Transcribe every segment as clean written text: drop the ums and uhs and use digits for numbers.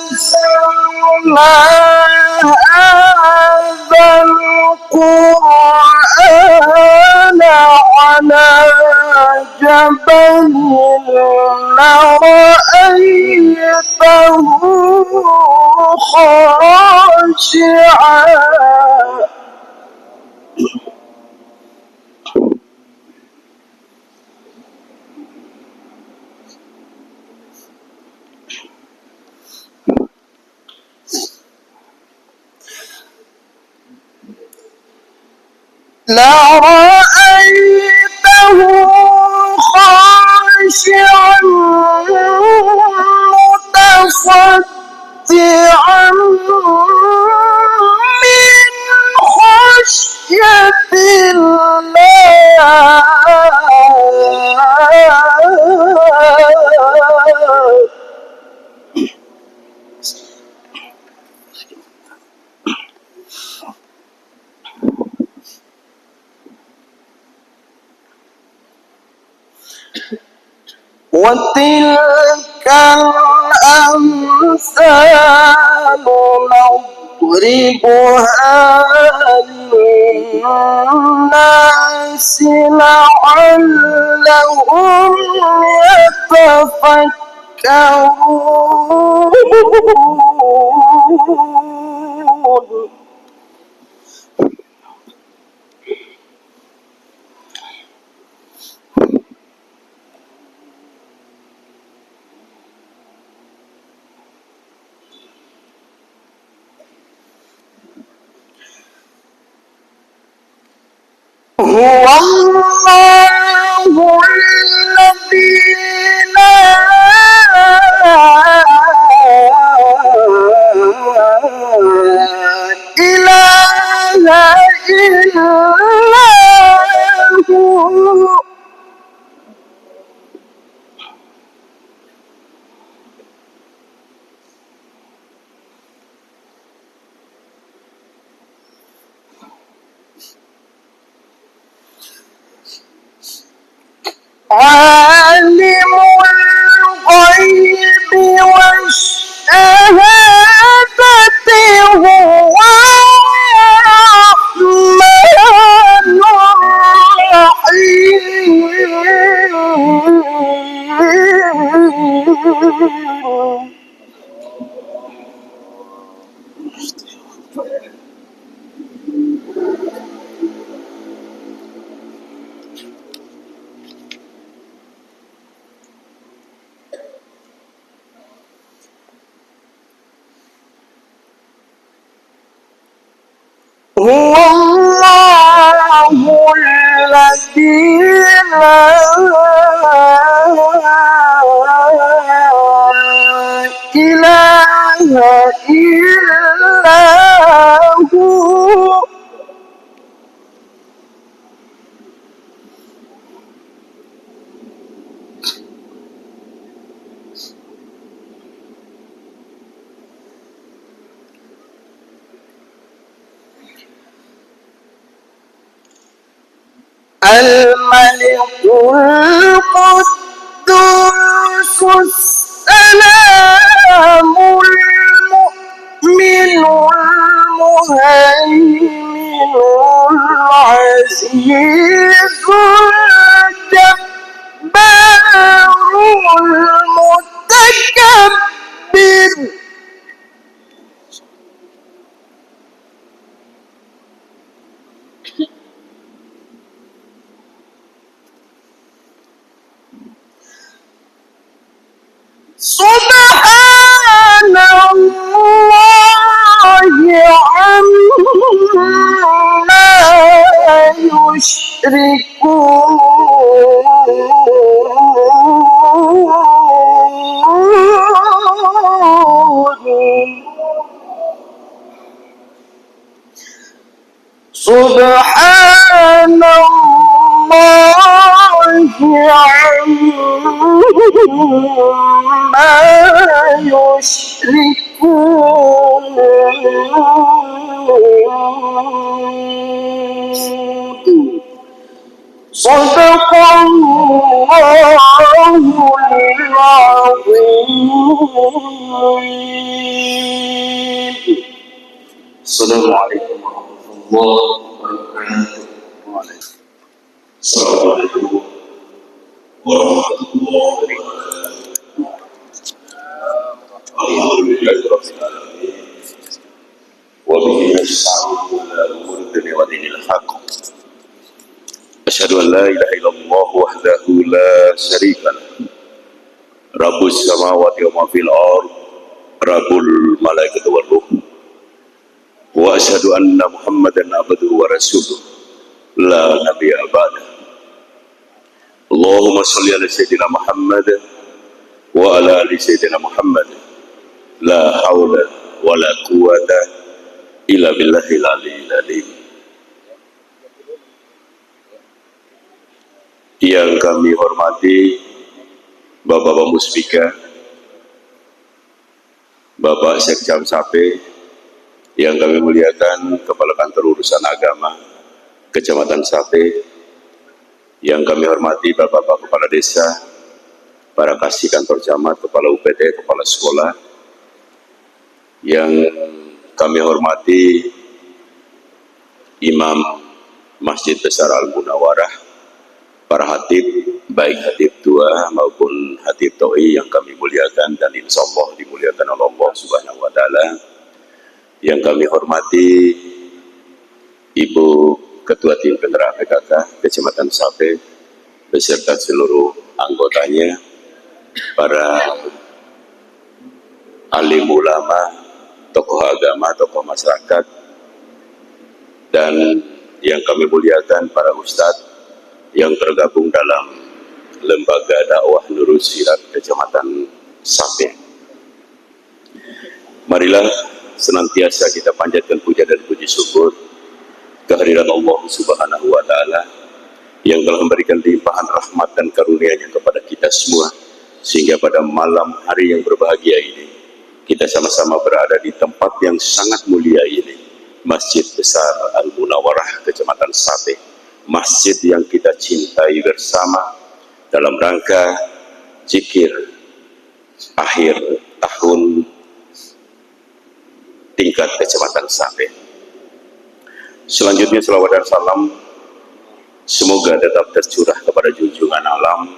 أنزلنا هذا القرآن على جبل لرأيته خاشعا متصدعا من خشية الله وتلك الأمثال نضربها للناس لعلهم يتفكرون هو الله الذي لا إله إلا هو عالم الغيب والشهادة هو الرحمن الرحيم هو الله الذي لا إله إلا هو الملك القدوس السلام المؤمن المهيمن العزيز الجبار المتكبر سبحان الله عما يشركون سبحان الله عما يشركون صدق الله العظيم. العظيم. السلام عليكم ورحمة الله وبركاته. السلام عليكم ورحمة الله وبركاته. الحمد لله رب العالمين وبه نستعين على أمور الدنيا ودين الحق. أشهد أن لا إله إلا الله وحده لا شريك له رب السماوات وما في الأرض رب الملائكة والروح وأشهد أن محمدا عبده ورسوله لا نبي بعده. اللهم صل على سيدنا محمد وعلى آل سيدنا محمد لا حول ولا قوة إلا بالله العلي العظيم. Yang kami hormati Bapak Muspika, Bapak Sekjam Sape, yang kami muliakan Kepala Kantor Urusan Agama Kecamatan Sape, yang kami hormati Bapak-Bapak Kepala Desa, para kasih kantor camat, Kepala UPT, Kepala Sekolah, yang kami hormati Imam Masjid Besar Al-Munawarah, para hatib, baik hatib tua maupun hatib to'i yang kami muliakan dan insya Allah dimuliakan oleh Allah Subhanahu wa Ta'ala. Yang kami hormati Ibu Ketua Tim Penggerak PKK Kecamatan Sape beserta seluruh anggotanya, para alim ulama, tokoh agama, tokoh masyarakat, dan yang kami muliakan para ustadz yang tergabung dalam Lembaga Dakwah Nurul Sirat Kecamatan Sape. Marilah senantiasa kita panjatkan puja dan puji syukur kehadiran Allah Subhanahu wa Ta'ala yang telah memberikan limpahan rahmat dan karunia-Nya kepada kita semua, sehingga pada malam hari yang berbahagia ini kita sama-sama berada di tempat yang sangat mulia ini, Masjid Besar Al-Munawarah Kecamatan Sape, masjid yang kita cintai bersama dalam rangka zikir akhir tahun tingkat Kecamatan Sape. Selanjutnya selawat dan salam semoga tetap tercurah kepada junjungan alam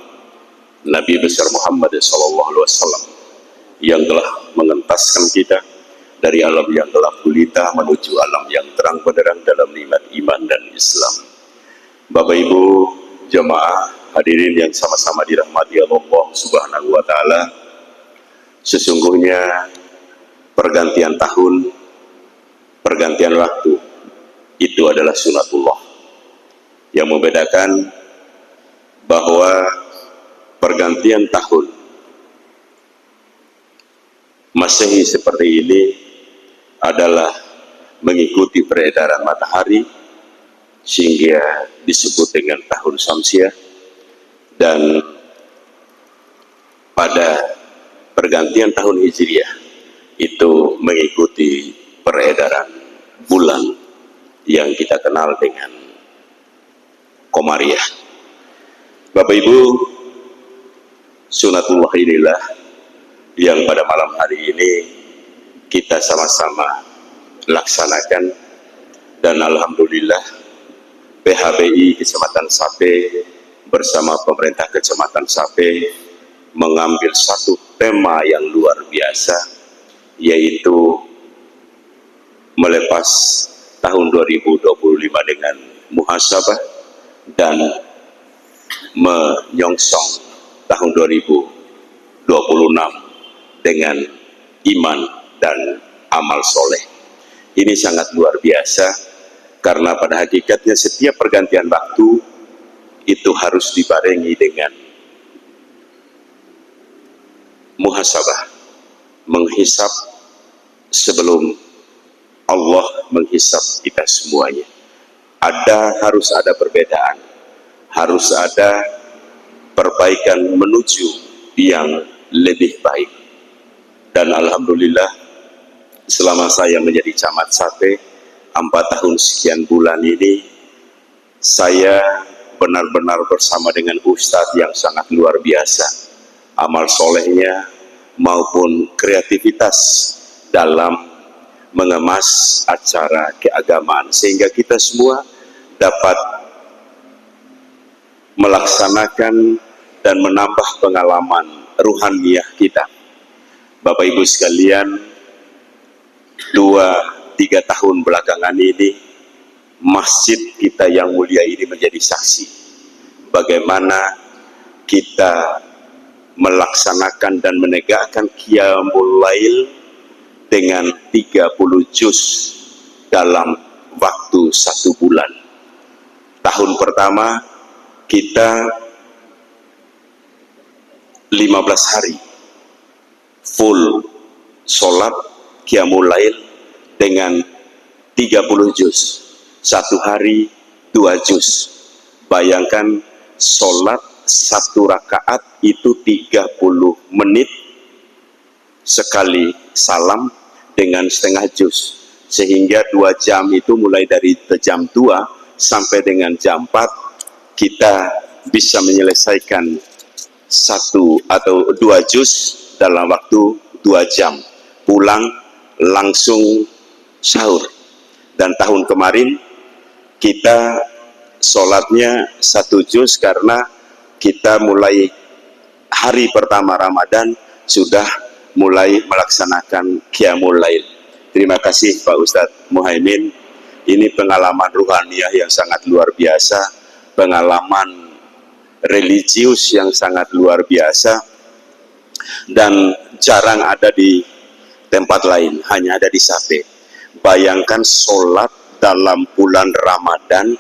Nabi besar Muhammad SAW yang telah mengentaskan kita dari alam yang gelap gulita menuju alam yang terang benderang dalam nikmat iman dan Islam. Bapak Ibu jemaah hadirin yang sama-sama dirahmati Allah Subhanahu wa Ta'ala, sesungguhnya pergantian tahun, pergantian waktu itu adalah sunatullah, yang membedakan bahwa pergantian tahun Masehi seperti ini adalah mengikuti peredaran matahari sehingga disebut dengan tahun Syamsiah, dan pada pergantian tahun Hijriah itu mengikuti peredaran bulan yang kita kenal dengan Komariah. Bapak Ibu, sunatullah inilah yang pada malam hari ini kita sama-sama laksanakan, dan alhamdulillah PHBI Kecamatan Sape bersama pemerintah Kecamatan Sape mengambil satu tema yang luar biasa, yaitu melepas tahun 2025 dengan muhasabah dan menyongsong tahun 2026 dengan iman dan amal soleh. Ini sangat luar biasa, karena pada hakikatnya setiap pergantian waktu itu harus dibarengi dengan muhasabah, menghisap sebelum Allah menghisap kita semuanya. Harus ada perbedaan, harus ada perbaikan menuju yang lebih baik. Dan alhamdulillah selama saya menjadi camat Sape 4 tahun sekian bulan ini, saya benar-benar bersama dengan Ustadz yang sangat luar biasa, amal solehnya maupun kreativitas dalam mengemas acara keagamaan, sehingga kita semua dapat melaksanakan dan menambah pengalaman ruhaniyah kita. Bapak Ibu sekalian, 2-3 tahun belakangan ini masjid kita yang mulia ini menjadi saksi bagaimana kita melaksanakan dan menegakkan Qiyamul Lail dengan 30 juz dalam waktu 1 bulan. Tahun pertama kita 15 hari full sholat Qiyamul Lail dengan 30 juz, 1 hari 2 juz. Bayangkan sholat 1 rakaat itu 30 menit sekali salam dengan setengah juz, sehingga 2 jam itu mulai dari jam 2 sampai dengan jam 4 kita bisa menyelesaikan 1 atau 2 juz dalam waktu 2 jam, pulang langsung sahur. Dan tahun kemarin kita sholatnya 1 juz karena kita mulai hari pertama Ramadan sudah mulai melaksanakan Qiyamul Lail. Terima kasih Pak Ustadz Muhaimin. Ini pengalaman ruhaniyah yang sangat luar biasa, pengalaman religius yang sangat luar biasa, dan jarang ada di tempat lain, hanya ada di Sape. Bayangkan sholat dalam bulan Ramadan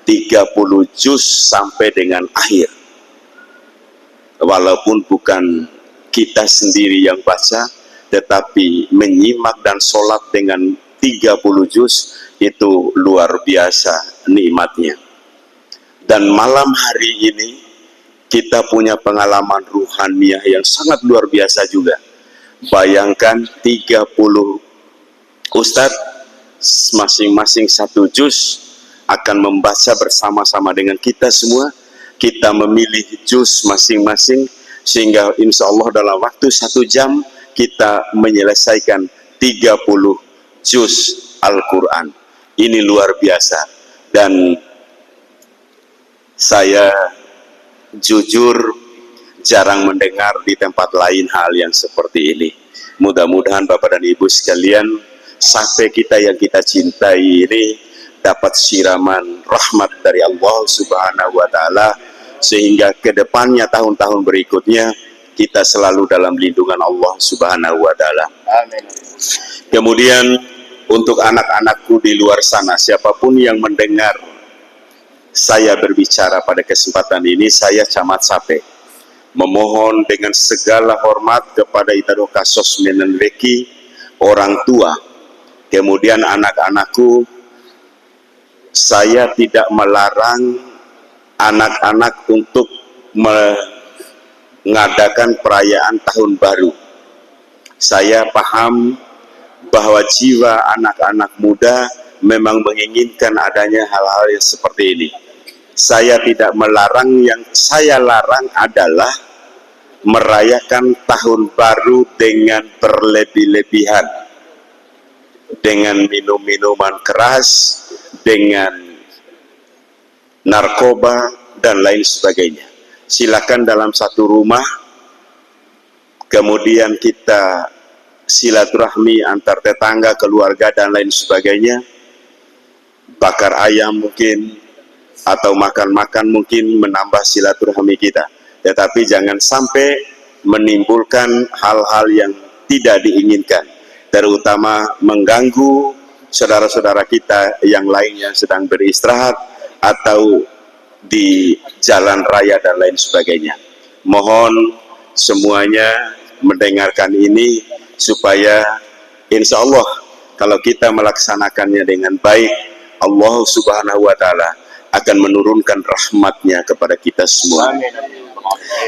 30 juz sampai dengan akhir. Walaupun bukan kita sendiri yang baca, tetapi menyimak dan sholat dengan 30 juz itu luar biasa nikmatnya. Dan malam hari ini kita punya pengalaman ruhaniyah yang sangat luar biasa juga. Bayangkan 30 ustadz masing-masing 1 juz akan membaca bersama-sama dengan kita semua. Kita memilih juz masing-masing sehingga insya Allah dalam waktu 1 jam kita menyelesaikan 30 juz Al-Quran. Ini luar biasa, dan saya jujur jarang mendengar di tempat lain hal yang seperti ini. Mudah-mudahan Bapak dan Ibu sekalian, sampai kita yang kita cintai ini dapat siraman rahmat dari Allah Subhanahu wa Ta'ala, sehingga kedepannya tahun-tahun berikutnya kita selalu dalam lindungan Allah Subhanahu wa Ta'ala. Amin. Kemudian untuk anak-anakku di luar sana, siapapun yang mendengar saya berbicara pada kesempatan ini, saya Camat Sape memohon dengan segala hormat kepada Itadoh Kasos Menenreki, orang tua, kemudian anak-anakku, saya tidak melarang anak-anak untuk mengadakan perayaan tahun baru. Saya paham bahwa jiwa anak-anak muda memang menginginkan adanya hal-hal yang seperti ini. Saya tidak melarang, yang saya larang adalah merayakan tahun baru dengan berlebih-lebihan, dengan minum-minuman keras, dengan narkoba dan lain sebagainya. Silakan dalam satu rumah, kemudian kita silaturahmi antar tetangga, keluarga dan lain sebagainya, bakar ayam mungkin, atau makan-makan mungkin menambah silaturahmi kita. Tetapi jangan sampai menimbulkan hal-hal yang tidak diinginkan, terutama mengganggu saudara-saudara kita yang lain yang sedang beristirahat atau di jalan raya dan lain sebagainya. Mohon semuanya mendengarkan ini supaya insya Allah kalau kita melaksanakannya dengan baik, Allah Subhanahu wa Ta'ala akan menurunkan rahmatnya kepada kita semua.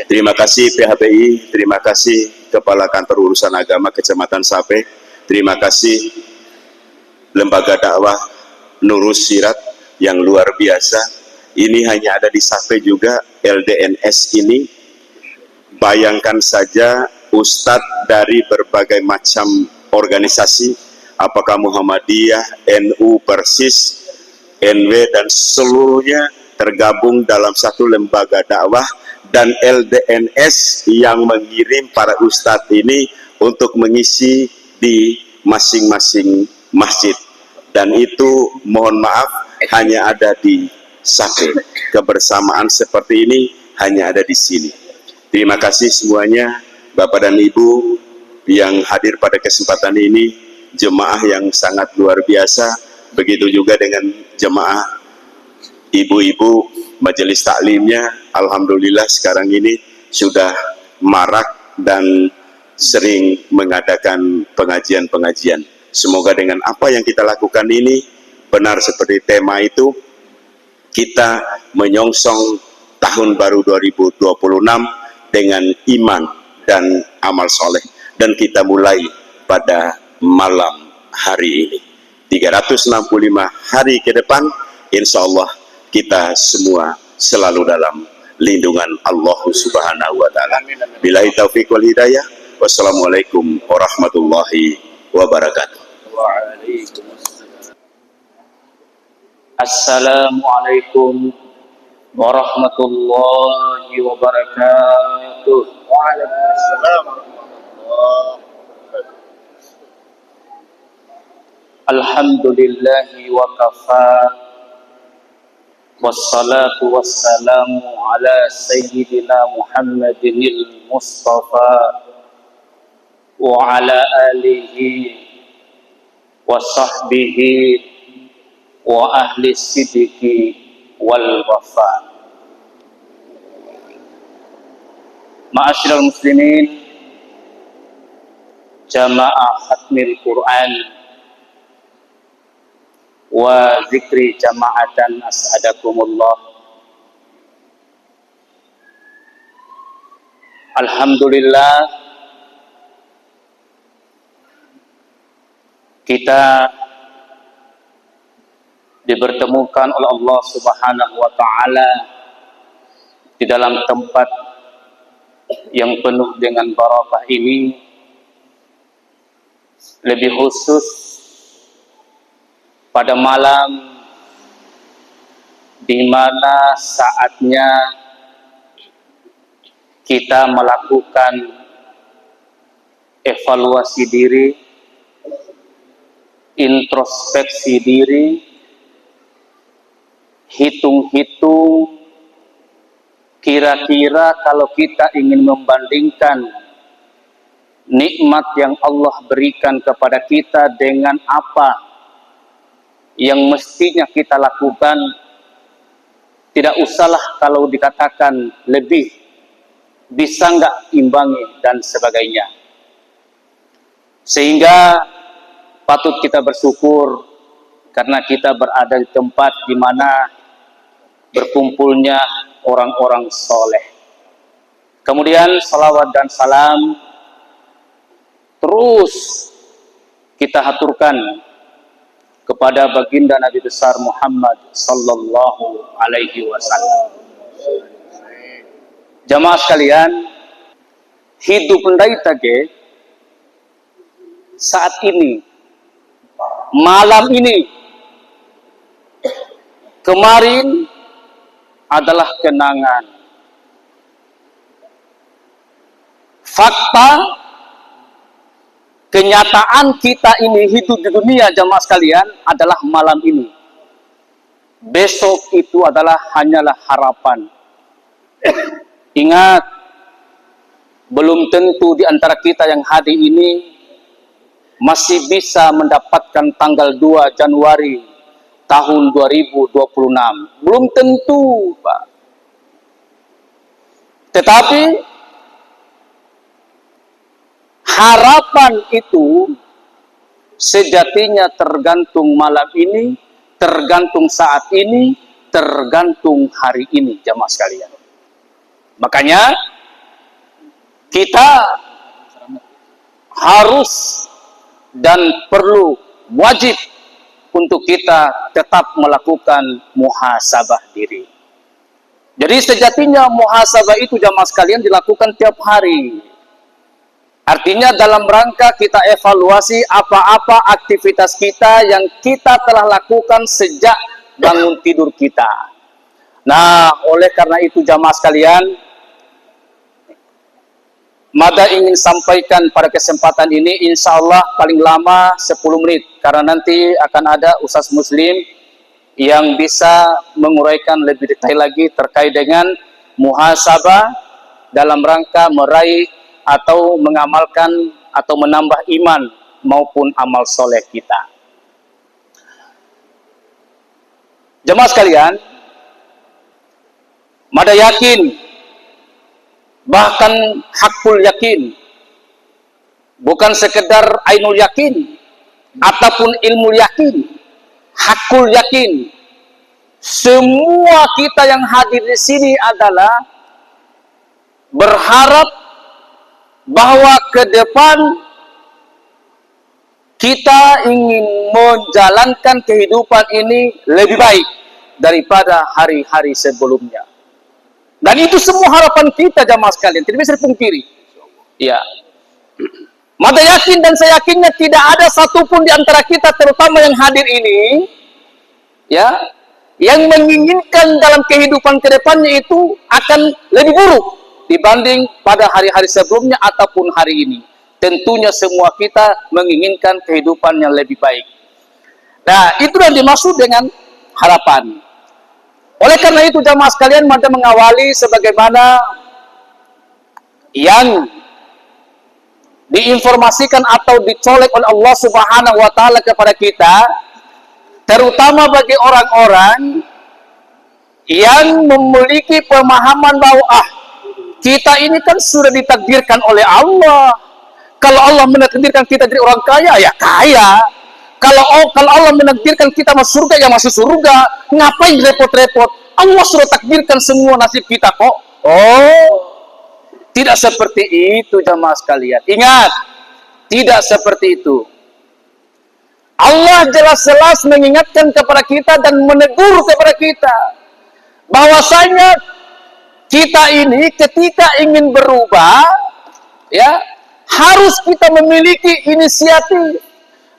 Terima kasih PHBI, terima kasih Kepala Kantor Urusan Agama Kecamatan Sape, terima kasih Lembaga Dakwah Nurus Sirat yang luar biasa. Ini hanya ada di Sape juga, LDNS ini Bayangkan saja ustadz dari berbagai macam organisasi, apakah Muhammadiyah, NU, Persis, NW, dan seluruhnya tergabung dalam satu lembaga dakwah, dan LDNS yang mengirim para ustadz ini untuk mengisi di masing-masing masjid. Dan itu mohon maaf hanya ada di Sape. Kebersamaan seperti ini hanya ada di sini. Terima kasih semuanya, Bapak dan Ibu yang hadir pada kesempatan ini, jemaah yang sangat luar biasa. Begitu juga dengan jemaah ibu-ibu majelis taklimnya. Alhamdulillah sekarang ini sudah marak dan sering mengadakan pengajian-pengajian. Semoga dengan apa yang kita lakukan ini benar seperti tema itu, kita menyongsong tahun baru 2026 dengan iman dan amal soleh, dan kita mulai pada malam hari ini. 365 hari ke depan, insya Allah kita semua selalu dalam lindungan Allah Subhanahu wa Ta'ala. Billahi taufiq wal hidayah. Wassalamualaikum warahmatullahi wabarakatuh. Assalamualaikum warahmatullahi wabarakatuh. Waalaikumsalam warahmatullahi wabarakatuh. Alhamdulillahi wa kafa, wassalatu wassalamu ala sayyidina Muhammadinil Mustafa wa ala alihi wa sahbihi wa ahli sidiki wal wafa. Ma'asyiral muslimin, jamaah khatmil Quran wa zikri jama'atan as'adakumullah. Alhamdulillah, kita dipertemukan oleh Allah Subhanahu wa Ta'ala di dalam tempat yang penuh dengan barakah ini, lebih khusus pada malam di mana saatnya kita melakukan evaluasi diri, introspeksi diri, hitung-hitung kira-kira kalau kita ingin membandingkan nikmat yang Allah berikan kepada kita dengan apa yang mestinya kita lakukan, tidak usahlah kalau dikatakan lebih, bisa nggak imbangi dan sebagainya. Sehingga patut kita bersyukur karena kita berada di tempat di mana berkumpulnya orang-orang soleh. Kemudian salawat dan salam terus kita haturkan kepada baginda Nabi besar Muhammad sallallahu alaihi wasallam. Jamaah sekalian, hidup ndai tage saat ini, malam ini, kemarin adalah kenangan. Fakta, kenyataan kita ini hidup di dunia jamaah sekalian adalah malam ini. Besok itu adalah hanyalah harapan. Ingat, belum tentu di antara kita yang hadir ini masih bisa mendapatkan tanggal 2 Januari tahun 2026. Belum tentu, Pak. Tetapi harapan itu sejatinya tergantung malam ini, tergantung saat ini, tergantung hari ini, jamaah sekalian. Makanya kita harus dan perlu, wajib untuk kita tetap melakukan muhasabah diri. Jadi sejatinya muhasabah itu jamaah sekalian dilakukan tiap hari. Artinya dalam rangka kita evaluasi apa-apa aktivitas kita yang kita telah lakukan sejak bangun tidur kita. Nah, oleh karena itu jamaah sekalian, Mada ingin sampaikan pada kesempatan ini insya Allah paling lama 10 menit. Karena nanti akan ada Ustaz Muslim yang bisa menguraikan lebih detail lagi terkait dengan muhasabah dalam rangka meraih atau mengamalkan atau menambah iman maupun amal soleh kita. Jemaah sekalian, Mada yakin, bahkan hakul yakin, bukan sekedar ainul yakin ataupun ilmu yakin, hakul yakin, semua kita yang hadir di sini adalah berharap bahwa ke depan kita ingin menjalankan kehidupan ini lebih baik daripada hari-hari sebelumnya. Dan itu semua harapan kita jamaah sekalian, tidak bisa dipungkiri. Ya. Maka yakin dan saya yakinnya tidak ada satupun di antara kita, terutama yang hadir ini, ya, yang menginginkan dalam kehidupan ke depannya itu akan lebih buruk dibanding pada hari-hari sebelumnya ataupun hari ini. Tentunya semua kita menginginkan kehidupan yang lebih baik. Nah, itu yang dimaksud dengan harapan. Oleh karena itu jamaah sekalian, Mada mengawali sebagaimana yang diinformasikan atau dicolek oleh Allah Subhanahu wa taala kepada kita, terutama bagi orang-orang yang memiliki pemahaman bahwa kita ini kan sudah ditakdirkan oleh Allah. Kalau Allah menakdirkan kita jadi orang kaya, ya kaya. Kalau Allah menakdirkan kita masuk surga, ya masuk surga. Ngapain repot-repot? Allah sudah takdirkan semua nasib kita kok. Oh, tidak seperti itu jamaah sekalian. Ingat, tidak seperti itu. Allah jelas-jelas mengingatkan kepada kita dan menegur kepada kita bahwasanya kita ini ketika ingin berubah, ya, harus kita memiliki inisiatif,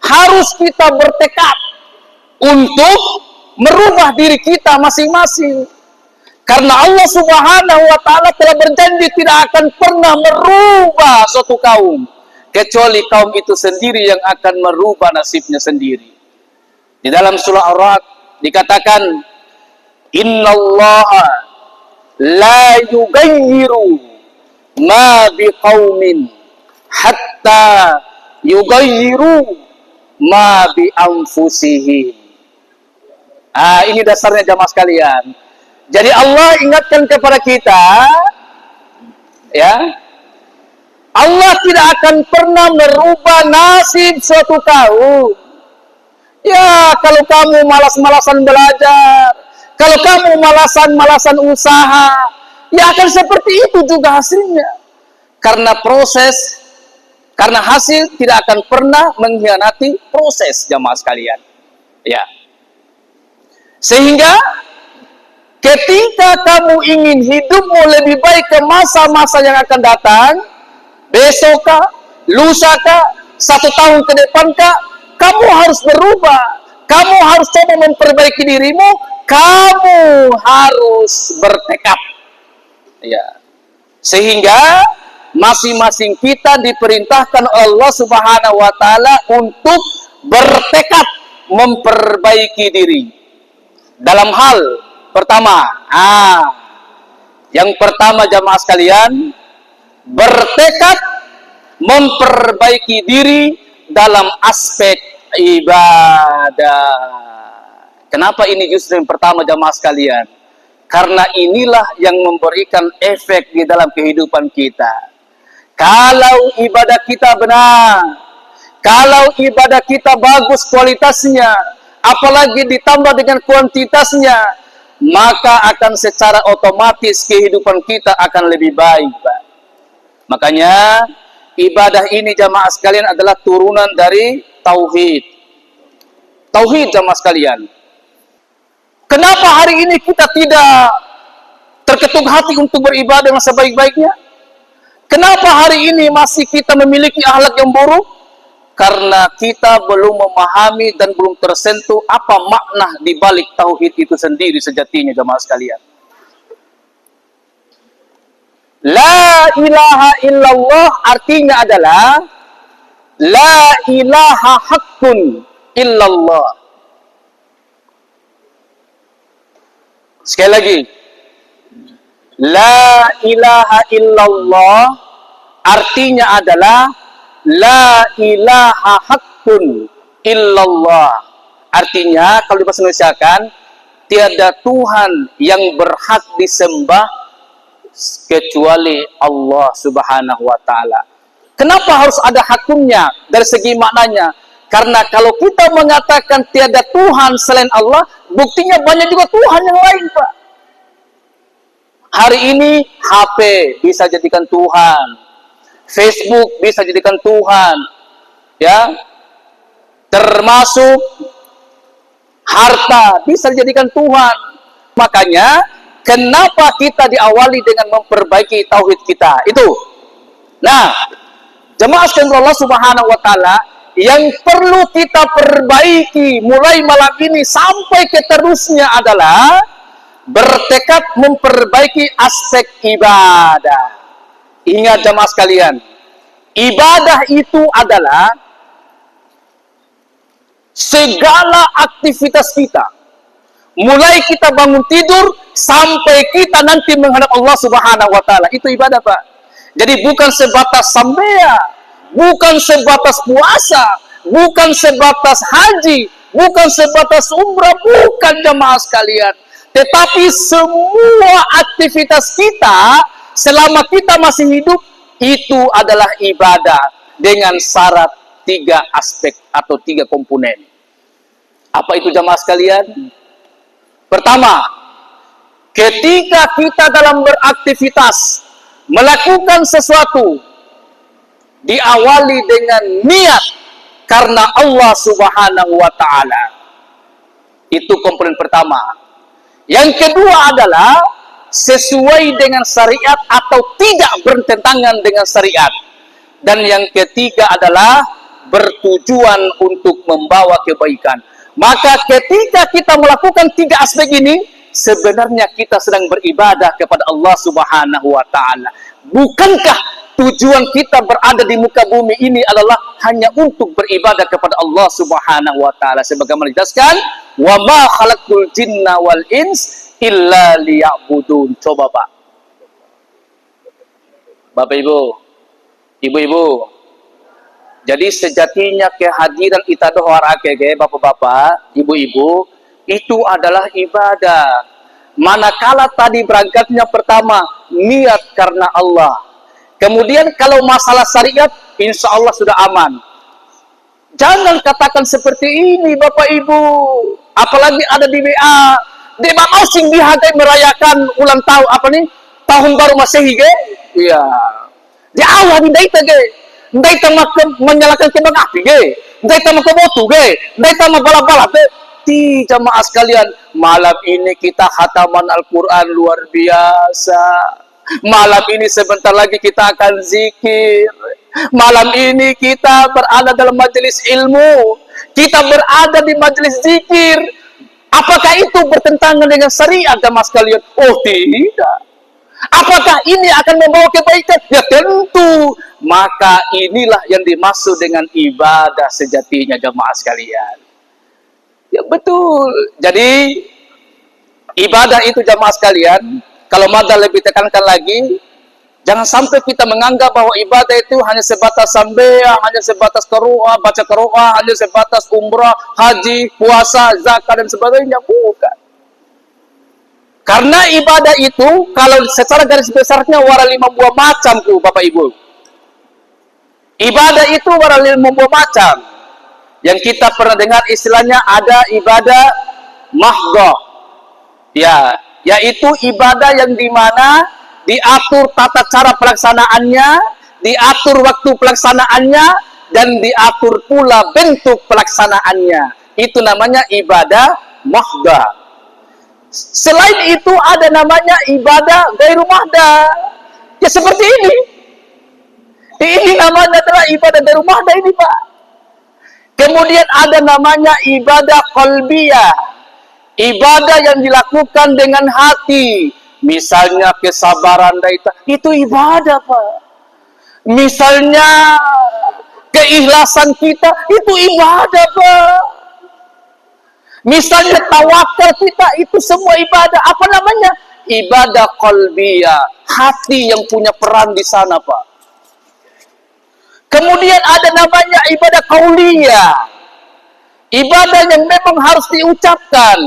harus kita bertekad untuk merubah diri kita masing-masing. Karena Allah Subhanahu wa taala telah berjanji tidak akan pernah merubah suatu kaum kecuali kaum itu sendiri yang akan merubah nasibnya sendiri. Di dalam surah Ar-Ra'd dikatakan, innallaha la yughayyiru ma biqaumin hatta yughayyiru ma bi anfusihim. Ini dasarnya jamaah sekalian. Jadi Allah ingatkan kepada kita, ya, Allah tidak akan pernah merubah nasib suatu kaum. Ya, kalau kamu malas-malasan belajar, kalau kamu malasan-malasan usaha, ya akan seperti itu juga hasilnya. Karena proses, karena hasil tidak akan pernah mengkhianati proses jamaah sekalian. Ya. Sehingga ketika kamu ingin hidupmu lebih baik ke masa-masa yang akan datang, besok kah, lusa kah, 1 tahun ke depan kah, kamu harus berubah. Kamu harus coba memperbaiki dirimu, kamu harus bertekad. Ya. Sehingga masing-masing kita diperintahkan Allah Subhanahu wa taala untuk bertekad memperbaiki diri. Dalam hal pertama, yang pertama jamaah sekalian, bertekad memperbaiki diri dalam aspek ibadah. Kenapa ini justru yang pertama jamaah sekalian? Karena inilah yang memberikan efek di dalam kehidupan kita. Kalau ibadah kita benar, kalau ibadah kita bagus kualitasnya, apalagi ditambah dengan kuantitasnya, maka akan secara otomatis kehidupan kita akan lebih baik, Pak. Makanya ibadah ini jamaah sekalian adalah turunan dari tauhid. Tauhid jamaah sekalian. Kenapa hari ini kita tidak terketuk hati untuk beribadah dengan sebaik-baiknya? Kenapa hari ini masih kita memiliki akhlak yang buruk? Karena kita belum memahami dan belum tersentuh apa makna di balik tauhid itu sendiri sejatinya, jemaah sekalian. La ilaha illallah artinya adalah la ilaha haqqun illallah. Sekali lagi, la ilaha illallah artinya adalah la ilaha haqqun illallah. Artinya kalau dibahasa Indonesiakan, tiada Tuhan yang berhak disembah kecuali Allah Subhanahu wa ta'ala. Kenapa harus ada hakumnya? Dari segi maknanya, karena kalau kita mengatakan tiada Tuhan selain Allah, buktinya banyak juga Tuhan yang lain, Pak. Hari ini HP bisa jadikan Tuhan, Facebook bisa jadikan Tuhan, ya, termasuk harta bisa dijadikan Tuhan. Makanya kenapa kita diawali dengan memperbaiki tauhid kita? Itu. Nah, jemaah sekalian Allah Subhanahu wa taala, yang perlu kita perbaiki mulai malam ini sampai ke terusnya adalah bertekad memperbaiki aspek ibadah. Ingat jemaah sekalian, ibadah itu adalah segala aktivitas kita. Mulai kita bangun tidur sampai kita nanti menghadap Allah Subhanahu wa taala, itu ibadah, Pak. Jadi bukan sebatas sembah, bukan sebatas puasa, bukan sebatas haji, bukan sebatas umrah, bukan jemaah sekalian. Tetapi semua aktivitas kita selama kita masih hidup itu adalah ibadah dengan syarat 3 aspek atau 3 komponen. Apa itu jemaah sekalian? Pertama, ketika kita dalam beraktivitas, melakukan sesuatu, diawali dengan niat karena Allah Subhanahu wa ta'ala. Itu komponen pertama. Yang kedua adalah sesuai dengan syariat atau tidak bertentangan dengan syariat. Dan yang ketiga adalah bertujuan untuk membawa kebaikan. Maka ketika kita melakukan 3 aspek ini, sebenarnya kita sedang beribadah kepada Allah Subhanahu wa ta'ala. Bukankah tujuan kita berada di muka bumi ini adalah hanya untuk beribadah kepada Allah Subhanahu wa ta'ala? Sebagaimana dijelaskan, wa ma khalaqtul jinna wal ins illa liya'budun. Coba, Pak. Bapak Ibu, Ibu-ibu, jadi sejatinya kehadiran kita dohar akege, bapak-bapak, ibu-ibu, itu adalah ibadah. Manakala tadi berangkatnya pertama, niat karena Allah. Kemudian kalau masalah syariat, insya Allah sudah aman. Jangan katakan seperti ini, bapak ibu. Apalagi ada di WA. Dia mau sing dihagai merayakan ulang tahun, apa nih? Tahun baru Masehi, ge? Iya. Di awal di daita, ge. Ndai tama menyalakan kembang api, ge. Ndai tama kemotu, ge. Ndai tama balap-balap, ge. Ti jamaah sekalian, malam ini kita khataman Al-Quran luar biasa. Malam ini sebentar lagi kita akan zikir. Malam ini kita berada dalam majelis ilmu. Kita berada di majelis zikir. Apakah itu bertentangan dengan syariat jamaah sekalian? Oh tidak. Apakah ini akan membawa kebaikan? Ya tentu. Maka inilah yang dimaksud dengan ibadah sejatinya jamaah sekalian. Ya betul. Jadi ibadah itu jamaah sekalian, kalau Mada lebih tekankan lagi, jangan sampai kita menganggap bahwa ibadah itu hanya sebatas sembah, hanya sebatas qiraah, baca qiraah, hanya sebatas umrah, haji, puasa, zakat dan sebagainya. Bukan. Karena ibadah itu, kalau secara garis besarnya wara 5 buah macam tuh Bapak Ibu. Ibadah itu wara 5 buah macam. Yang kita pernah dengar istilahnya ada ibadah mahdhah. Ya, yaitu ibadah yang dimana diatur tata cara pelaksanaannya, diatur waktu pelaksanaannya, dan diatur pula bentuk pelaksanaannya. Itu namanya ibadah mahdhah. Selain itu ada namanya ibadah ghairu mahdah. Ya seperti ini. Ini namanya adalah ibadah ghairu mahdah ini, Pak. Kemudian ada namanya ibadah qalbiyah. Ibadah yang dilakukan dengan hati. Misalnya kesabaran itu ibadah, Pak. Misalnya keikhlasan kita itu ibadah, Pak. Misalnya tawakal kita itu semua ibadah. Apa namanya? Ibadah qalbiyah. Hati yang punya peran di sana, Pak. Kemudian ada namanya ibadah qauliyah. Ibadah yang memang harus diucapkan.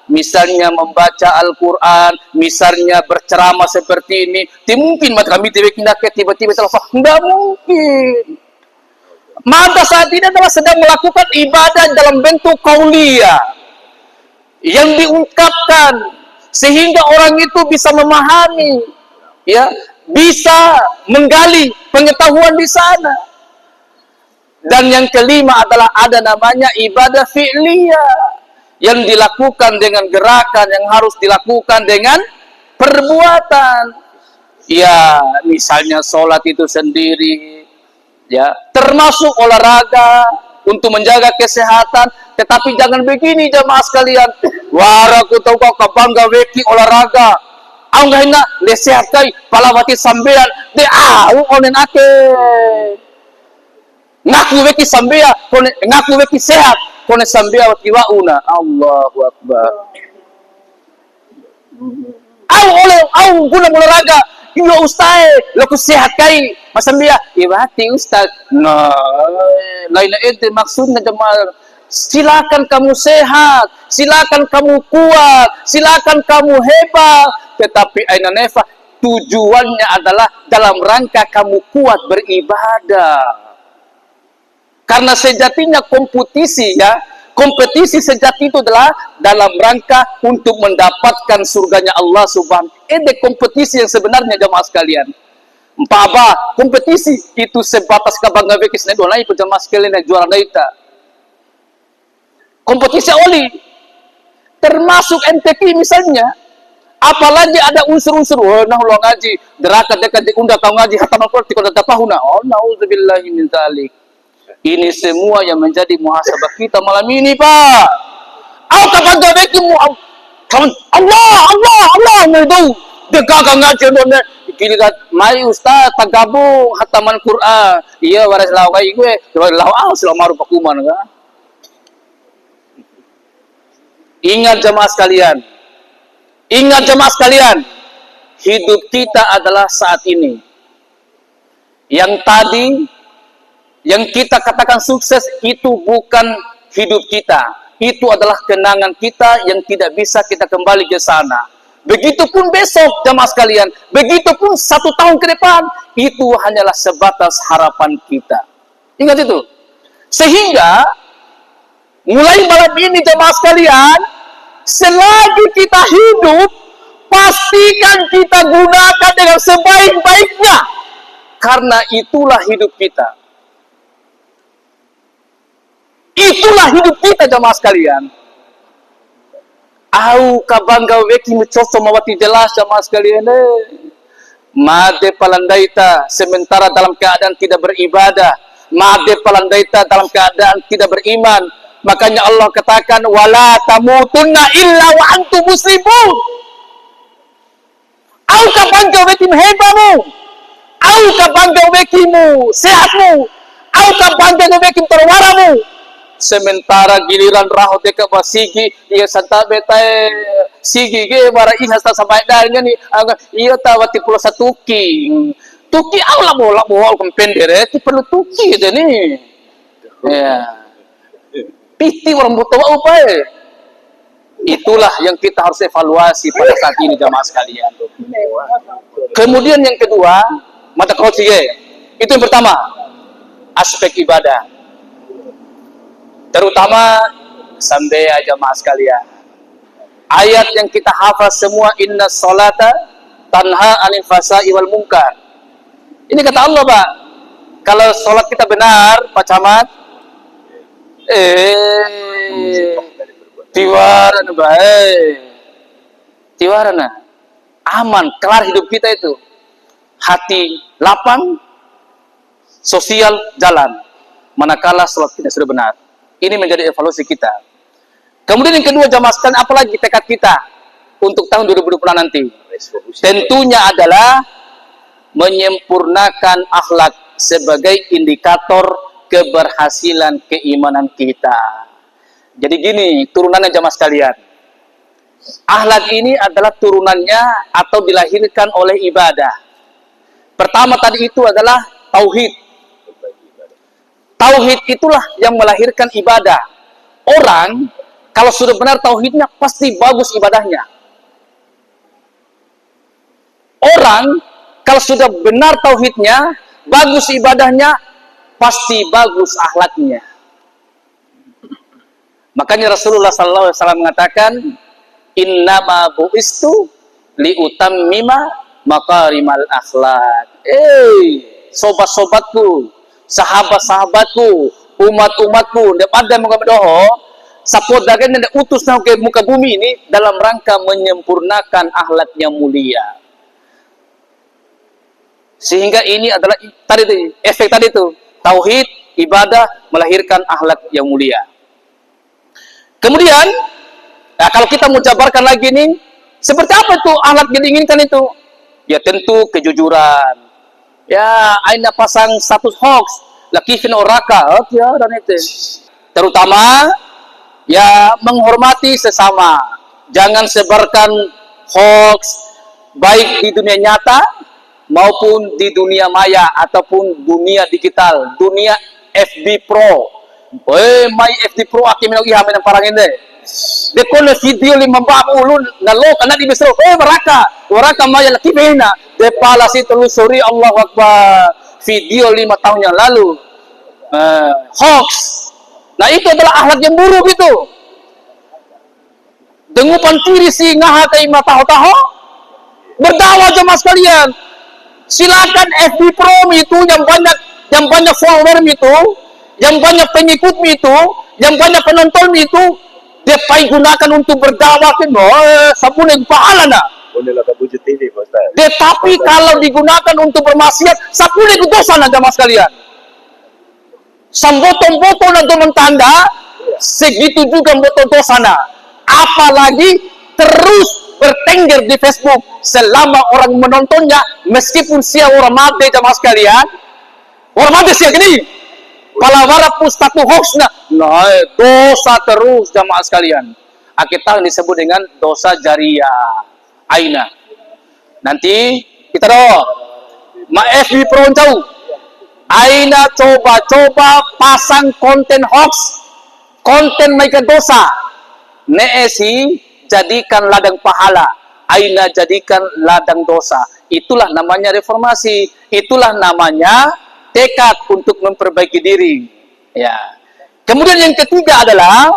Misalnya membaca Al-Quran, misalnya berceramah seperti ini. Tidak mungkin kami tiba-tiba salah. Tidak mungkin. Maka saat ini adalah sedang melakukan ibadah dalam bentuk qauliyah yang diungkapkan sehingga orang itu bisa memahami, ya, bisa menggali pengetahuan di sana. Dan yang kelima adalah ada namanya ibadah fi'liyah yang dilakukan dengan gerakan, yang harus dilakukan dengan perbuatan. Ya, misalnya sholat itu sendiri, ya, termasuk olahraga untuk menjaga kesehatan. Tetapi jangan begini jamaah sekalian. Wara ku tahu kau bangga weki olahraga. Au nggak hendak lesehat kai palawati sambean de onen ake. Ngaku weki sambea, ngaku weki sehat. Kone sambia wati wauna. Allahu Akbar. Au guna olahraga. Iyo ustaz, laku sehat kai. Masambia, ibati ustaz. Nah, lain ente maksudnya jemaah. Silakan kamu sehat, silakan kamu kuat, silakan kamu hebat. Tetapi aina nefa tujuannya adalah dalam rangka kamu kuat beribadah. Karena sejatinya kompetisi, ya, kompetisi sejati itu adalah dalam rangka untuk mendapatkan surganya Allah Subhanahu. Ini kompetisi yang sebenarnya jamaah sekalian. Apa kompetisi itu sebatas kabangga bekis na doon ay jamaah sekalian yang juara daita. Kompetisi oli termasuk MTQ misalnya. Apalagi ada unsur-unsur, nah lo ngaji, derakat dekat diundang kau ngaji hatam Al-Qur'an tidak tapahuna. Oh, nauzubillahi min dzalik. Ini semua yang menjadi muhasabah kita malam ini, Pak. Kapan gawekimu? Allah mudu. Dekak ngaji donne. Kini kat mai ustaz tagabung hataman Quran. Iya waras law kai gue. Law selama rupa kuman ka. Ingat jemaah sekalian. Ingat jemaah sekalian. Hidup kita adalah saat ini. Yang tadi yang kita katakan sukses itu bukan hidup kita. Itu adalah kenangan kita yang tidak bisa kita kembali ke sana. Begitupun besok jemaah sekalian. Begitupun 1 tahun ke depan. Itu hanyalah sebatas harapan kita. Ingat itu. Sehingga mulai malam ini jemaah sekalian, selagi kita hidup, pastikan kita gunakan dengan sebaik-baiknya. Karena itulah hidup kita. Itulah hidup kita jamaah sekalian. Au kabangga weki mucoso mawati jelas jamaah sekalian. Made palandaita sementara dalam keadaan tidak beribadah. Made palandaita dalam keadaan tidak beriman. Makanya Allah katakan wala tamutunna illa wa antum muslimun. Au kabangga weki hebamu. Au kabangga wekimu sehatmu. Au kabangga weki terwaramu. Sementara giliran rahot ke basigi iya santa betae sigi ge bara ihas ta sampai dalnya ni iya tawati pulau satuki tuki aula bola bol kompendere ti perlu tuki de ni ya piti orang butuh apa itulah yang kita harus evaluasi pada saat ini jamaah sekalian. Kemudian yang kedua mata kroci itu yang pertama aspek ibadah. Terutama sampai jamaah sekalian. Ayat yang kita hafal semua inna sholata tanha anil fahsya'i wal munkar. Ini kata Allah, Pak. Kalau sholat kita benar, Pak Camat, tiwaran baik. tiwarana, aman, kelar hidup kita itu. Hati lapang, sosial jalan. Manakala sholat kita sudah benar. Ini menjadi evaluasi kita. Kemudian yang kedua jamaah sekalian, apalagi tekad kita untuk tahun 2020 nanti? Tentunya adalah menyempurnakan akhlak sebagai indikator keberhasilan keimanan kita. Jadi gini, turunannya jamaah sekalian. Akhlak ini adalah turunannya atau dilahirkan oleh ibadah. Pertama tadi itu adalah tauhid. Tauhid itulah yang melahirkan ibadah. Orang kalau sudah benar tauhidnya pasti bagus ibadahnya. Orang kalau sudah benar tauhidnya, bagus ibadahnya, pasti bagus akhlaknya. Makanya Rasulullah SAW mengatakan, innama bu'istu liutammima makarimal akhlak. Sobat-sobatku, sahabat-sahabatku, umat-umatku, daripada muka doho, sapodakan dan utus ke muka bumi ini dalam rangka menyempurnakan akhlak yang mulia. Sehingga ini adalah tadi itu, efek tadi itu, tauhid, ibadah melahirkan akhlak yang mulia. Kemudian, nah kalau kita mau jabarkan lagi nih, seperti apa itu akhlak yang diinginkan itu? Ya tentu kejujuran. Ya, aina pasang status hoax, lakifin oraka, ya dan itu. Terutama ya menghormati sesama. Jangan sebarkan hoax baik di dunia nyata maupun di dunia maya ataupun dunia digital, dunia FB Pro. May FB Pro akim ng ihamin ng parang hindi. De ko na video limang ulun na lo kana di bisro. Waraka maya laki na. De pala si telusuri Allah Akbar. Video 5 tahun yang lalu. Hoax. Nah itu adalah akhlak yang buruk itu. Dengupan tiri si ngaha kay mataho-taho. Berdakwah jemaah sekalian. Silakan FB Pro itu yang banyak follower itu, yang banyak pengikut itu, yang banyak penonton itu, dia gunakan untuk berdakwah kan, sabun yang pahala na. Tetapi kalau digunakan untuk bermaksiat, sabun yang dosa na jamaah sekalian. Sambotong-botong na teman tanda, segitu juga botong dosa na. Apalagi terus bertengger di Facebook selama orang menontonnya, meskipun sia orang mati jamaah sekalian, orang mati sia gini, palawara pustatu hoax na, dosa terus jamaah sekalian. Kita disebut dengan dosa jariah, aina. Nanti kita doa, FB Pro jauh, aina coba pasang konten hoax, konten mereka dosa, neesi jadikan ladang pahala, aina jadikan ladang dosa. Itulah namanya reformasi, itulah namanya tekad untuk memperbaiki diri. Ya. Kemudian yang ketiga adalah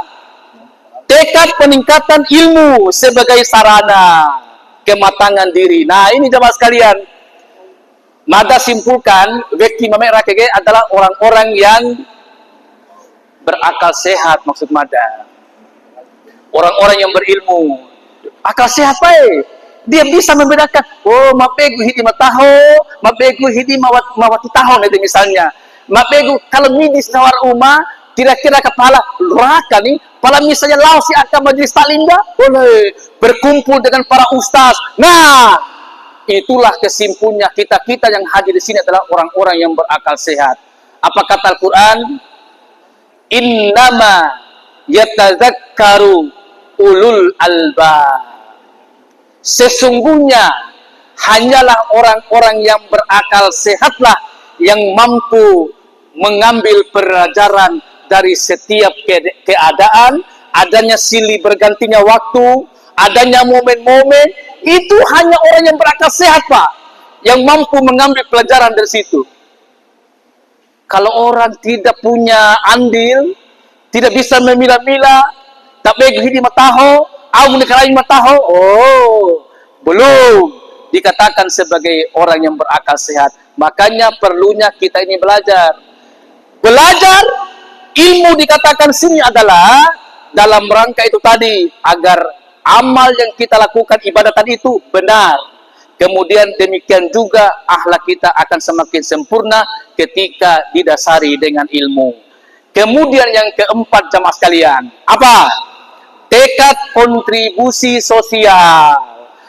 tekad peningkatan ilmu sebagai sarana kematangan diri. Nah ini jemaah sekalian, mada simpulkan weki mamek rakege adalah orang-orang yang berakal sehat, maksud mada. Orang-orang yang berilmu, akal sehat baik, dia bisa membedakan. Oh, mapegu hidi mataho, mapegu hidi mawati tahun itu misalnya. Mapegu kalau midis nawar uma, kira-kira kepala neraka nih. Kalau misalnya lausi akan majelis taklimnya, boleh berkumpul dengan para ustaz. Nah, itulah kesimpulannya kita yang hadir di sini adalah orang-orang yang berakal sehat. Apa kata Al-Quran? Innama yatadzakkaru ulul albab. Sesungguhnya hanyalah orang-orang yang berakal sehatlah yang mampu mengambil pelajaran dari setiap keadaan, adanya silih bergantinya waktu, adanya momen-momen, itu hanya orang yang berakal sehat, Pak, yang mampu mengambil pelajaran dari situ. Kalau orang tidak punya andil, tidak bisa memilah-milah, tak bagi di mataho, au nekalain mataho, belum dikatakan sebagai orang yang berakal sehat. Makanya perlunya kita ini belajar. Ilmu dikatakan sini adalah dalam rangka itu tadi, agar amal yang kita lakukan, ibadah tadi itu benar. Kemudian demikian juga akhlak kita akan semakin sempurna ketika didasari dengan ilmu. Kemudian yang keempat jamaah sekalian, apa? Tekad kontribusi sosial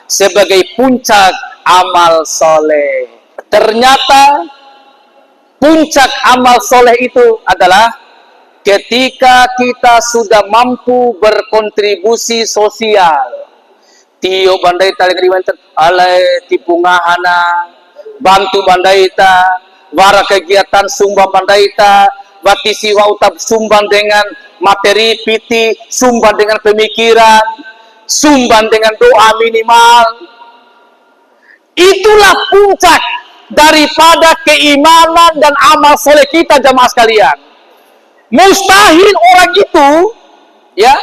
sebagai puncak amal soleh. Ternyata puncak amal soleh itu adalah ketika kita sudah mampu berkontribusi sosial. Tio bandai taling riwantet alai tipungahana, bantu bandaita, wara kegiatan sumbang bandaita, batisi wa utab sumbang dengan materi piti, sumbang dengan pemikiran, sumbang dengan doa minimal. Itulah puncak daripada keimanan dan amal soleh kita jamaah sekalian. Mustahil orang itu ya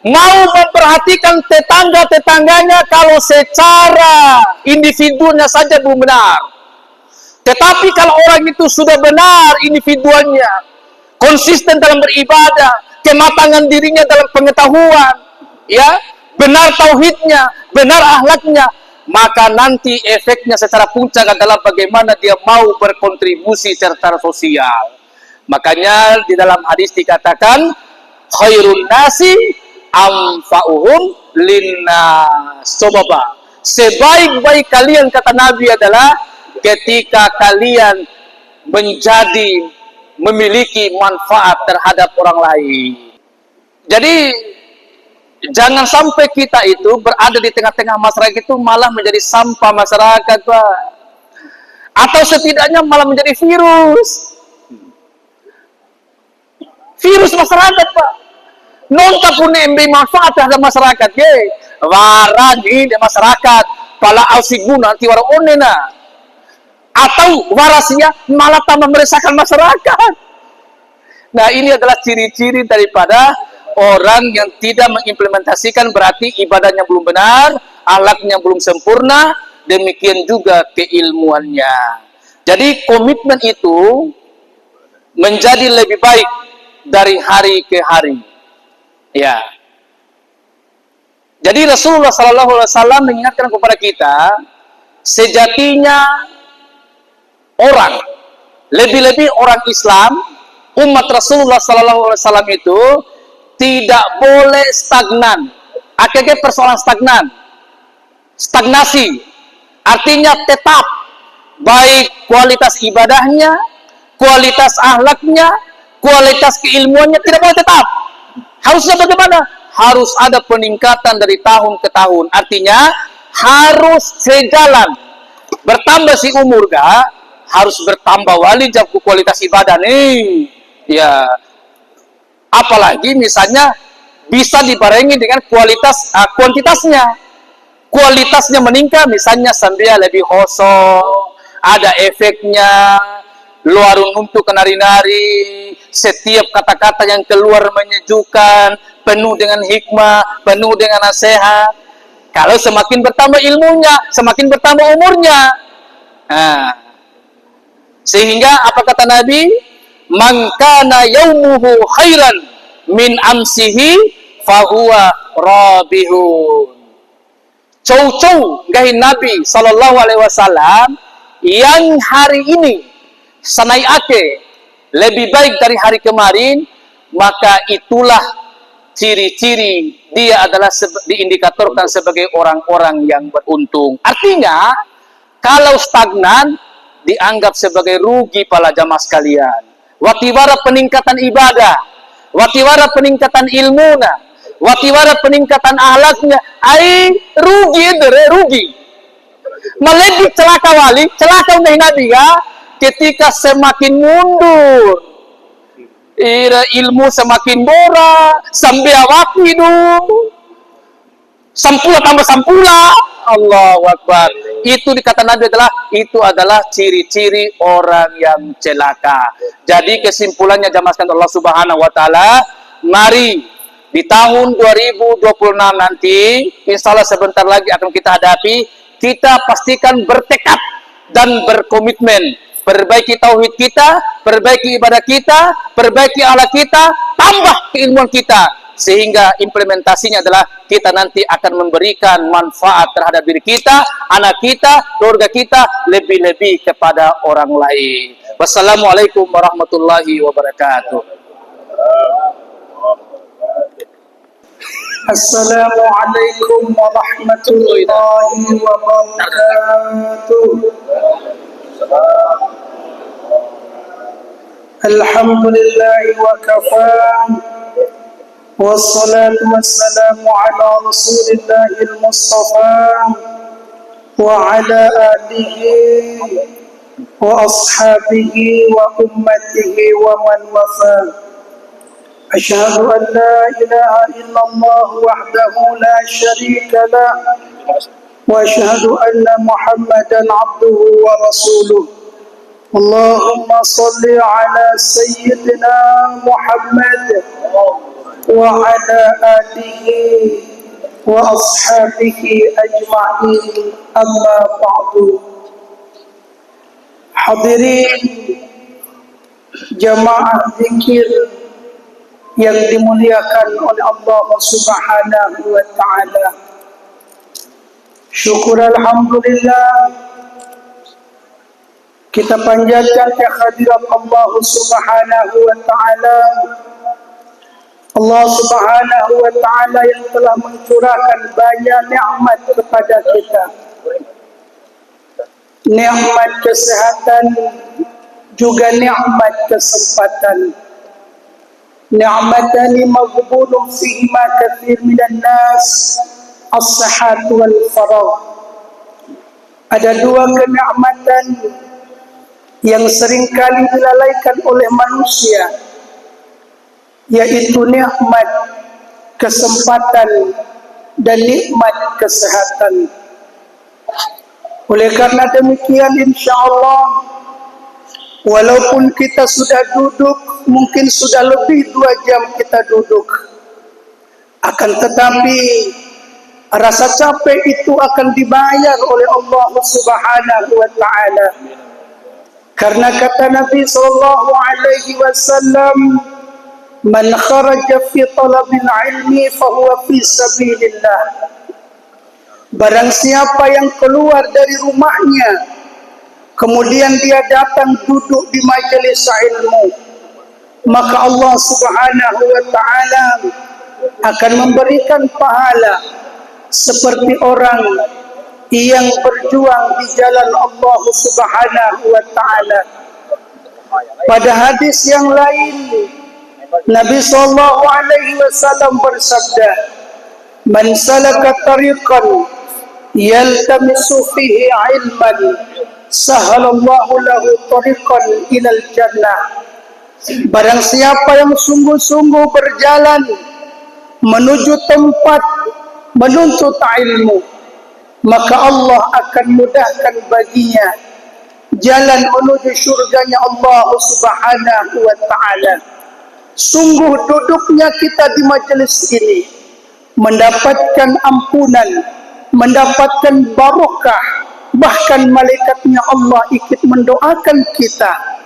mau memperhatikan tetangga-tetangganya kalau secara individunya saja belum benar. Tetapi kalau orang itu sudah benar individualnya, konsisten dalam beribadah, kematangan dirinya dalam pengetahuan, ya, benar tauhidnya, benar akhlaknya, maka nanti efeknya secara puncak adalah bagaimana dia mau berkontribusi secara sosial. Makanya di dalam hadis dikatakan khairun nasi anfa'uhum linnas. Coba Pak, sebaik-baik kalian kata Nabi adalah ketika kalian menjadi memiliki manfaat terhadap orang lain. Jadi jangan sampai kita itu berada di tengah-tengah masyarakat itu malah menjadi sampah masyarakat, Pak. Atau setidaknya malah menjadi virus. Virus masyarakat, Pak. Nonta punya MB manfaat terhadap masyarakat, ye. Warani di masyarakat, pala ausiguna nanti wara onena. Atau warasia malah tambah meresahkan masyarakat. Nah, ini adalah ciri-ciri daripada orang yang tidak mengimplementasikan, berarti ibadahnya belum benar, akhlaknya belum sempurna, demikian juga keilmuannya. Jadi komitmen itu menjadi lebih baik dari hari ke hari. Ya. Jadi Rasulullah SAW mengingatkan kepada kita, sejatinya orang, lebih-lebih orang Islam, umat Rasulullah SAW itu tidak boleh stagnan. Akhirnya persoalan stagnan, stagnasi, artinya tetap baik kualitas ibadahnya, kualitas akhlaknya, kualitas keilmuannya tidak boleh tetap. Harusnya bagaimana? Harus ada peningkatan dari tahun ke tahun. Artinya harus sejalan. Bertambah si umur ga, harus bertambah wali jaku kualitas ibadah nih. Ya. Apalagi misalnya bisa dibarengi dengan kualitas kuantitasnya. Kualitasnya meningkat, misalnya sambil lebih kosong, ada efeknya, luarun untuk kenari-nari, setiap kata-kata yang keluar menyejukkan, penuh dengan hikmah, penuh dengan nasihat. Kalau semakin bertambah ilmunya, semakin bertambah umurnya. Nah, sehingga apa kata Nabi? Man kana yaumuhu khairan min amsihi fahuwa rabihun. Cow-cow gahin Nabi sallallahu alaihi wasallam yang hari ini sanai ake lebih baik dari hari kemarin, maka itulah ciri-ciri dia adalah diindikatorkan sebagai orang-orang yang beruntung. Artinya kalau stagnan dianggap sebagai rugi para jamaah sekalian. Watiwara peningkatan ibadah, watiwara peningkatan ilmuna, watiwara peningkatan ahlaknya, rugi rugi. Melebih celaka wali, celaka udah Nabi ya. Ketika semakin mundur, ilmu semakin bora, sambil waktu itu, sampula tambah sampula, Allahu Akbar. Itu dikata Nabi adalah ciri-ciri orang yang celaka. Jadi kesimpulannya jamaah Allah Subhanahu Wa Taala, mari di tahun 2026 nanti, insya Allah sebentar lagi akan kita hadapi, kita pastikan bertekad dan berkomitmen. Perbaiki tauhid kita, perbaiki ibadah kita, perbaiki akhlak kita, tambah keilmuan kita. sehingga implementasinya adalah kita nanti akan memberikan manfaat terhadap diri kita, anak kita, keluarga kita, lebih-lebih kepada orang lain. Wassalamualaikum warahmatullahi wabarakatuh. Assalamualaikum warahmatullahi wabarakatuh. Alhamdulillah wa kafa, wassalatu wassalamu ala rasulillahil mustafa wa ala alihi wa ashabihi wa ummatihi wa man wafa. أشهد أن لا إله إلا الله وحده لا شريك له وأشهد أن محمدا عبده ورسوله. اللهم صل على سيدنا محمد وعلى آله وأصحابه أجمعين. أما بعد. Hadirin jamaah zikir yang dimuliakan oleh Allah Subhanahu wa ta'ala, syukur alhamdulillah kita panjatkan kehadirat Allah Subhanahu wa ta'ala. Allah Subhanahu wa ta'ala yang telah mencurahkan banyak nikmat kepada kita, nikmat kesehatan juga nikmat kesempatan. Ni'matani maghbunun fihima kathir minan nas, as-sihat wal faragh. Ada dua kenikmatan yang seringkali dilalaikan oleh manusia, yaitu nikmat kesempatan dan nikmat kesehatan. Oleh karena demikian, insyaallah, walaupun kita sudah duduk, mungkin sudah lebih 2 jam kita duduk, akan tetapi rasa capek itu akan dibayar oleh Allah Subhanahu wa ta'ala. Karena kata Nabi sallallahu alaihi wasallam, "Man kharaja fi talabil ilmi fahuwa fi sabilillah." Barang siapa yang keluar dari rumahnya, kemudian dia datang duduk di majelis ilmu, maka Allah Subhanahu wa ta'ala akan memberikan pahala seperti orang yang berjuang di jalan Allah Subhanahu wa ta'ala. Pada hadis yang lain, Nabi sallallahu alaihi wasallam bersabda, "Man salaka tariqan yaltamisu fihi ilman, sahalallahu lahu tariqan ilal jannah." Barang siapa yang sungguh-sungguh berjalan menuju tempat menuntut ilmu, maka Allah akan mudahkan baginya jalan menuju surganya Allah Subhanahu wa ta'ala. Sungguh duduknya kita di majelis ini mendapatkan ampunan, mendapatkan barokah, bahkan malaikatnya Allah ikut mendoakan kita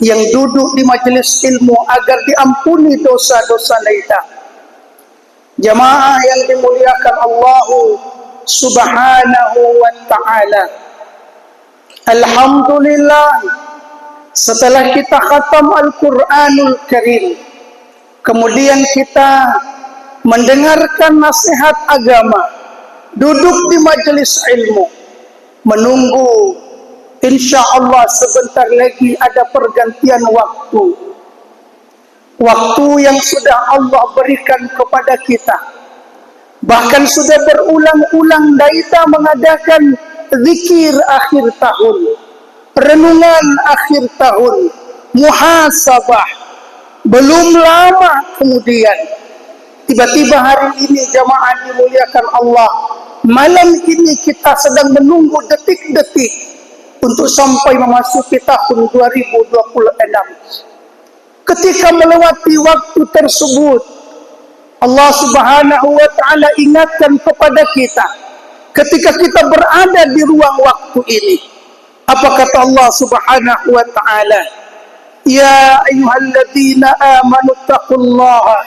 yang duduk di majelis ilmu agar diampuni dosa-dosa kita. Jamaah yang dimuliakan Allah Subhanahu wa ta'ala, alhamdulillah, setelah kita khatam Al-Quranul Karim, kemudian kita mendengarkan nasihat agama, duduk di majelis ilmu, menunggu insyaallah sebentar lagi ada pergantian waktu. Waktu yang sudah Allah berikan kepada kita. Bahkan sudah berulang-ulang kita mengadakan zikir akhir tahun, renungan akhir tahun, muhasabah. Belum lama kemudian, tiba-tiba hari ini jamaah dimuliakan Allah, malam ini kita sedang menunggu detik-detik untuk sampai memasuki tahun 2026. Ketika melewati waktu tersebut, Allah Subhanahu wa ta'ala ingatkan kepada kita ketika kita berada di ruang waktu ini. Apa kata Allah Subhanahu wa ta'ala? Ya ayyuhalladzina amanu taqullaha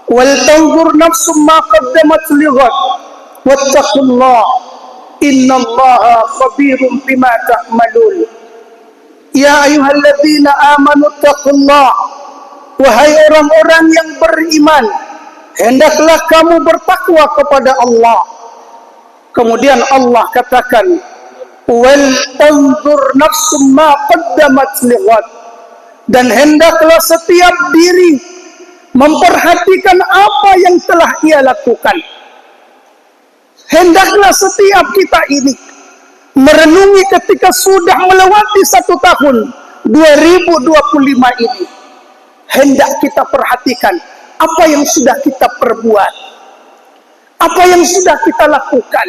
wal tanzur nafsum ma qaddamat lighad wattaqullah innallaha khabirum bima ta'malun. Ya ayyuhalladzina amanu taqullah, wahai orang-orang yang beriman, hendaklah kamu bertakwa kepada Allah. Kemudian Allah katakan, wal tanzur nafsum ma qaddamat lighad, dan hendaklah setiap diri memperhatikan apa yang telah ia lakukan. Hendaklah setiap kita ini merenungi ketika sudah melewati 1 tahun 2025 ini. Hendak kita perhatikan apa yang sudah kita perbuat, apa yang sudah kita lakukan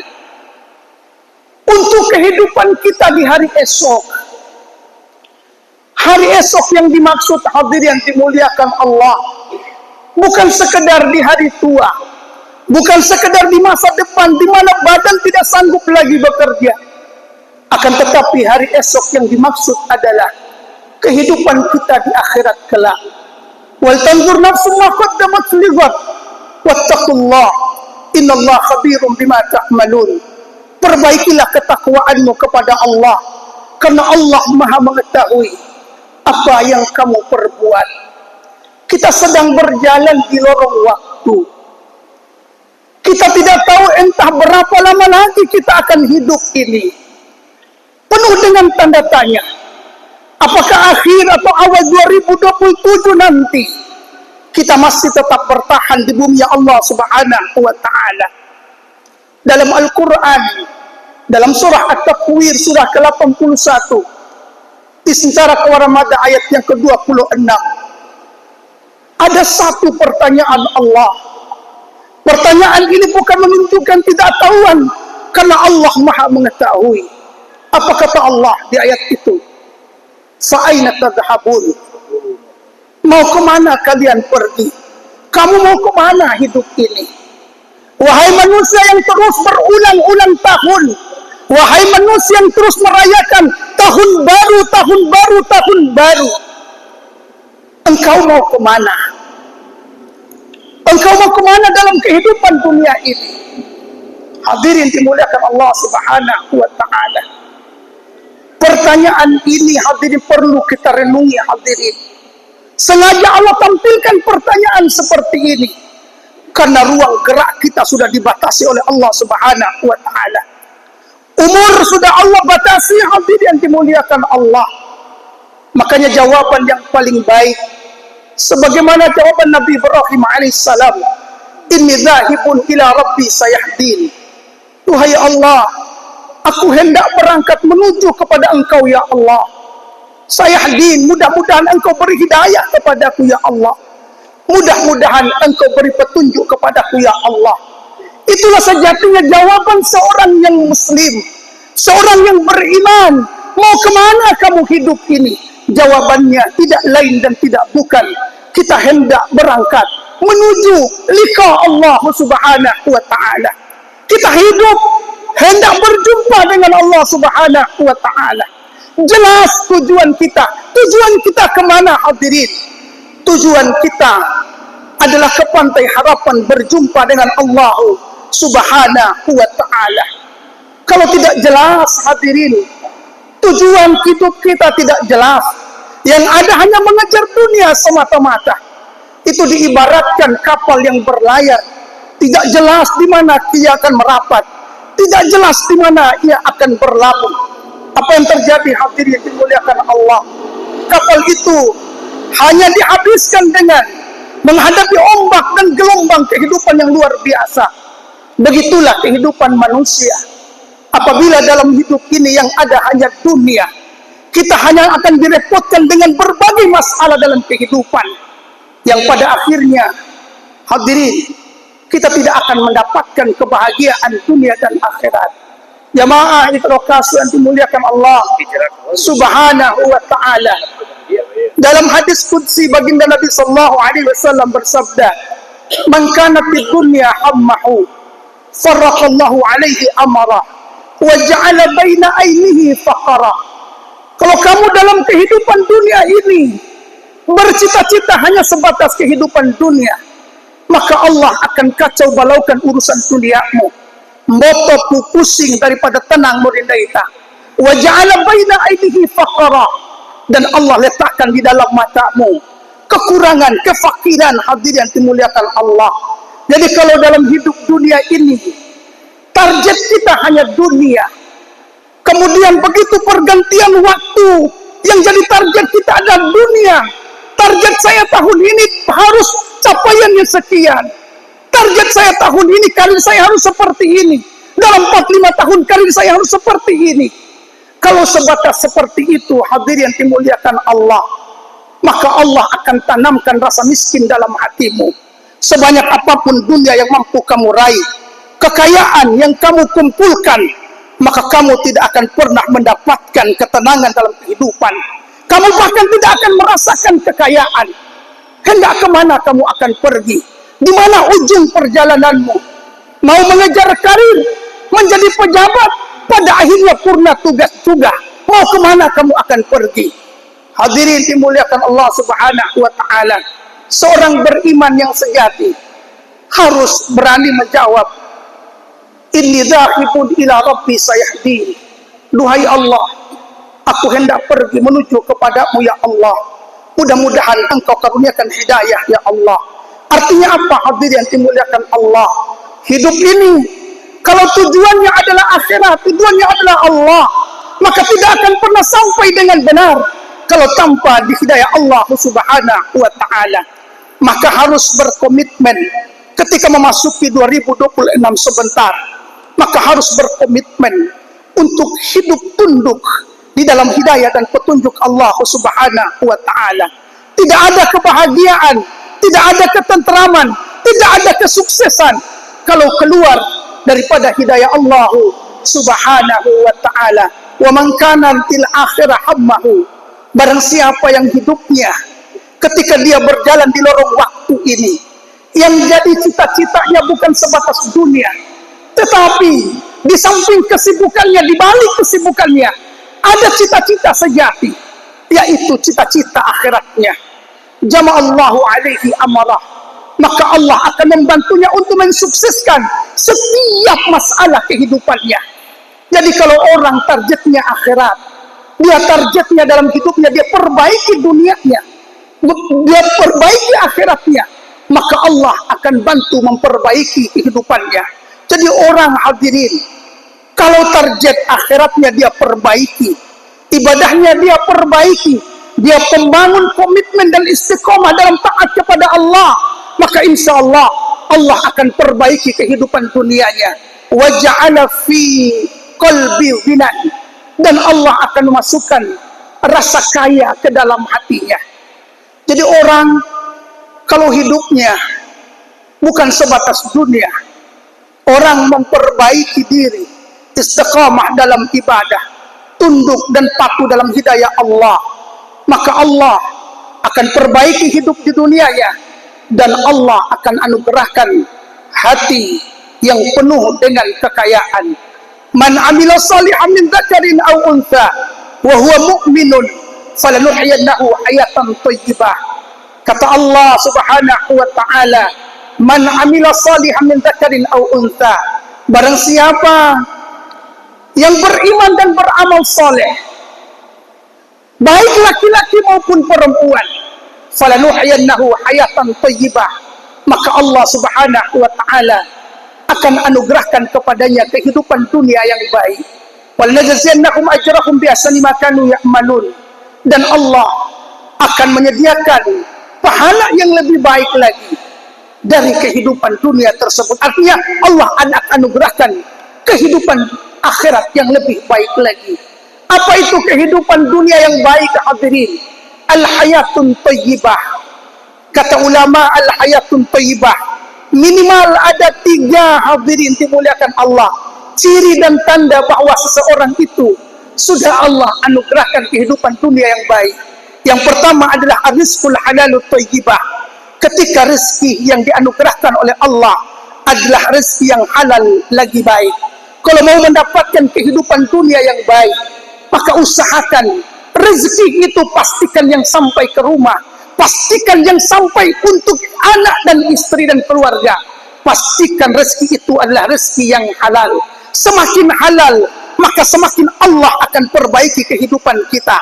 untuk kehidupan kita di hari esok. Hari esok yang dimaksud hadirin yang dimuliakan Allah, bukan sekedar di hari tua, bukan sekedar di masa depan di mana badan tidak sanggup lagi bekerja, akan tetapi hari esok yang dimaksud adalah kehidupan kita di akhirat kelak. Wal tanzur nafsum ma qaddamat lighad wattaqullah innallaha khabirum bima ta'malun. Perbaikilah ketakwaanmu kepada Allah, karena Allah Maha mengetahui apa yang kamu perbuat. Kita sedang berjalan di lorong waktu. Kita tidak tahu entah berapa lama lagi kita akan hidup ini. Penuh dengan tanda tanya. Apakah akhir atau awal 2027 nanti kita masih tetap bertahan di bumi Allah Subhanahu wa Ta'ala? Dalam Al-Quran, dalam surah At-Takwir, surah ke-81, Isncara Kawaramada ayat yang ke-26, ada satu pertanyaan Allah. Pertanyaan ini bukan menunjukkan tidak tahuan, karena Allah Maha mengetahui. Apa kata Allah di ayat itu? Fa'aina tadhhabun? Mau kemana kalian pergi? Kamu mau kemana hidup ini? Wahai manusia yang terus berulang-ulang tahun, wahai manusia yang terus merayakan tahun baru, tahun baru, tahun baru, engkau mau kemana? Engkau mau kemana dalam kehidupan dunia ini? Hadirin dimuliakan Allah Subhanahu wa Ta'ala. Pertanyaan ini hadirin perlu kita renungi hadirin. Sengaja Allah tampilkan pertanyaan seperti ini karena ruang gerak kita sudah dibatasi oleh Allah Subhanahu wa Ta'ala. Umur sudah Allah batasi hadirin yang dimuliakan Allah. Makanya jawaban yang paling baik, sebagaimana jawaban Nabi Ibrahim alaihissalam, inni dzahibun ila rabbi sayahdin. Tuhai Allah, aku hendak berangkat menuju kepada engkau ya Allah. Sayahdin, mudah-mudahan engkau beri hidayah kepadaku ya Allah. Mudah-mudahan engkau beri petunjuk kepadaku ya Allah. Itulah sejatinya jawaban seorang yang muslim, seorang yang beriman. Mau kemana kamu hidup ini? Jawabannya tidak lain dan tidak bukan, kita hendak berangkat menuju liqa Allah Subhanahu wa Ta'ala. Kita hidup hendak berjumpa dengan Allah Subhanahu wa Ta'ala. Jelas tujuan kita kemana hadirin? Tujuan kita adalah ke pantai harapan berjumpa dengan Allah Subhanahu wa Ta'ala. Kalau tidak jelas hadirin, tujuan hidup kita tidak jelas, yang ada hanya mengejar dunia semata-mata, itu diibaratkan kapal yang berlayar, tidak jelas di mana ia akan merapat, tidak jelas di mana ia akan berlabuh. Apa yang terjadi hadirin yang dimuliakan Allah? Kapal itu hanya dihabiskan dengan menghadapi ombak dan gelombang kehidupan yang luar biasa. Begitulah kehidupan manusia. Apabila dalam hidup ini yang ada hanya dunia, kita hanya akan direpotkan dengan berbagai masalah dalam kehidupan, yang pada akhirnya hadirin, kita tidak akan mendapatkan kebahagiaan dunia dan akhirat. Jamaah ikhlas yang dimuliakan Allah Subhanahu wa Ta'ala. Dalam hadis qudsi baginda Nabi sallallahu alaihi wasallam bersabda, "Man kana fid dunya hammahu, farraqallahu alaihi amara, wa ja'ala baina ainihi faqara." Kalau kamu dalam kehidupan dunia ini bercita-cita hanya sebatas kehidupan dunia, maka Allah akan kacau balaukan urusan duniamu. Motoku pusing daripada tenang murindaita. Wa ja'ala baina aidihi faqara, dan Allah letakkan di dalam matamu kekurangan, kefakiran. Hadirin dimuliakan Allah. Jadi kalau dalam hidup dunia ini target kita hanya dunia, kemudian begitu pergantian waktu yang jadi target kita adalah dunia. Target saya tahun ini harus capaiannya sekian. Target saya tahun ini karir saya harus seperti ini. Dalam 4-5 tahun karir saya harus seperti ini. Kalau sebatas seperti itu, hadirin yang dimuliakan Allah, maka Allah akan tanamkan rasa miskin dalam hatimu. Sebanyak apapun dunia yang mampu kamu raih, kekayaan yang kamu kumpulkan, maka kamu tidak akan pernah mendapatkan ketenangan dalam kehidupan. Kamu bahkan tidak akan merasakan kekayaan. Hendak kemana kamu akan pergi? Di mana ujung perjalananmu? Mau mengejar karir, menjadi pejabat, pada akhirnya purna tugas juga. Mau kemana kamu akan pergi? Hadirin dimuliakan Allah Subhanahu wa ta'ala, seorang beriman yang sejati harus berani menjawab, inni dhahibun ila rabbi sayahdin. Duhai Allah, aku hendak pergi menuju kepadamu ya Allah. Mudah-mudahan engkau karuniakan hidayah ya Allah. Artinya apa, hadirin yang dimuliakan Allah? Hidup ini kalau tujuannya adalah akhirat, tujuannya adalah Allah, maka tidak akan pernah sampai dengan benar kalau tanpa di hidayah Allah Subhanahu wa ta'ala. Maka harus berkomitmen ketika memasuki 2026 sebentar, maka harus berkomitmen untuk hidup tunduk di dalam hidayah dan petunjuk Allah Subhanahu wa ta'ala. Tidak ada kebahagiaan, tidak ada ketentraman, tidak ada kesuksesan kalau keluar daripada hidayah Allah Subhanahu wa ta'ala. Wa man kana til akhirah hammahu, barang siapa yang hidupnya ketika dia berjalan di lorong waktu ini, yang jadi cita-citanya bukan sebatas dunia, tetapi di samping kesibukannya, di balik kesibukannya ada cita-cita sejati, yaitu cita-cita akhiratnya. Jama'allahu alaihi amarah, maka Allah akan membantunya untuk mensukseskan setiap masalah kehidupannya. Jadi kalau orang targetnya akhirat, dia targetnya dalam hidupnya, dia perbaiki dunianya, dia perbaiki akhiratnya, maka Allah akan bantu memperbaiki kehidupannya. Jadi orang hadirin, kalau target akhiratnya dia perbaiki, ibadahnya dia perbaiki, dia membangun komitmen dan istiqomah dalam taat kepada Allah, maka insya Allah Allah akan perbaiki kehidupan dunianya. Wa ja'ala fi qalbi ghinan, dan Allah akan memasukkan rasa kaya ke dalam hatinya. Jadi orang kalau hidupnya bukan sebatas dunia, orang memperbaiki diri, istiqamah dalam ibadah, tunduk dan patuh dalam hidayah Allah, maka Allah akan perbaiki hidup di dunianya, dan Allah akan anugerahkan hati yang penuh dengan kekayaan. Man amila salihan min dzakarin aw untha wa huwa mu'minun falanuhyiyannahu hayatan thayyibah. Kata Allah Subhanahu wa ta'ala, man amila salihan min dzakarin aw untha, barang siapa yang beriman dan beramal soleh, baik laki-laki maupun perempuan, falanuhyiyannahu hayatan thayyibah, maka Allah Subhanahu wa ta'ala akan anugerahkan kepadanya kehidupan dunia yang baik. Walanajziyannahum ajrahum bi ahsani ma kanu ya'malun, dan Allah akan menyediakan pahala yang lebih baik lagi dari kehidupan dunia tersebut. Artinya Allah akan anugerahkan kehidupan akhirat yang lebih baik lagi. Apa itu kehidupan dunia yang baik, hadirin? Al-hayatun thayyibah. Kata ulama, al-hayatun thayyibah minimal ada 3, hadirin dimuliakan Allah, ciri dan tanda bahwa seseorang itu sudah Allah anugerahkan kehidupan dunia yang baik. Yang pertama adalah rizqul halalut thayyibah, ketika rezeki yang dianugerahkan oleh Allah adalah rezeki yang halal lagi baik. Kalau mau mendapatkan kehidupan dunia yang baik, maka usahakan rezeki itu pastikan yang sampai ke rumah, pastikan yang sampai untuk anak dan istri dan keluarga. Pastikan rezeki itu adalah rezeki yang halal. Semakin halal, maka semakin Allah akan perbaiki kehidupan kita.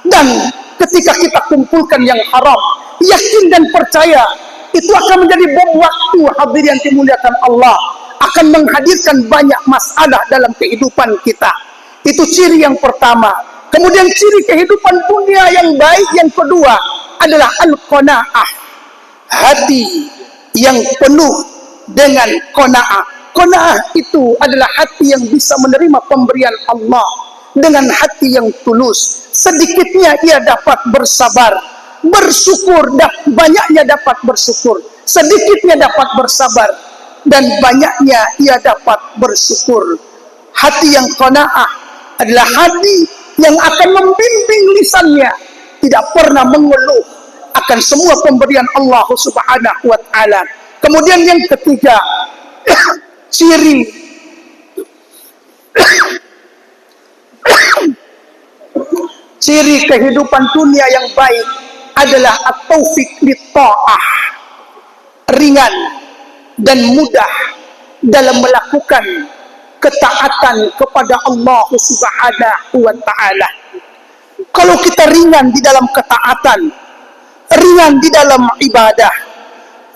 Dan ketika kita kumpulkan yang haram, yakin dan percaya, itu akan menjadi bom waktu, hadirin yang dimuliakan Allah, akan menghadirkan banyak masalah dalam kehidupan kita. Itu ciri yang pertama. Kemudian ciri kehidupan dunia yang baik yang kedua adalah al-qanaah, hati yang penuh dengan qanaah. Qanaah itu adalah hati yang bisa menerima pemberian Allah dengan hati yang tulus. Sedikitnya ia dapat bersabar, bersyukur, dan banyaknya dapat bersyukur. Sedikitnya dapat bersabar, dan banyaknya ia dapat bersyukur. Hati yang qanaah adalah hati yang akan membimbing lisannya, tidak pernah mengeluh akan semua pemberian Allah Subhanahu wa taala. Kemudian yang ketiga, ciri ciri kehidupan dunia yang baik adalah at-taufiq lit-ta'ah, ringan dan mudah dalam melakukan ketaatan kepada Allah Subhanahu wa taala. Kalau kita ringan di dalam ketaatan, ringan di dalam ibadah,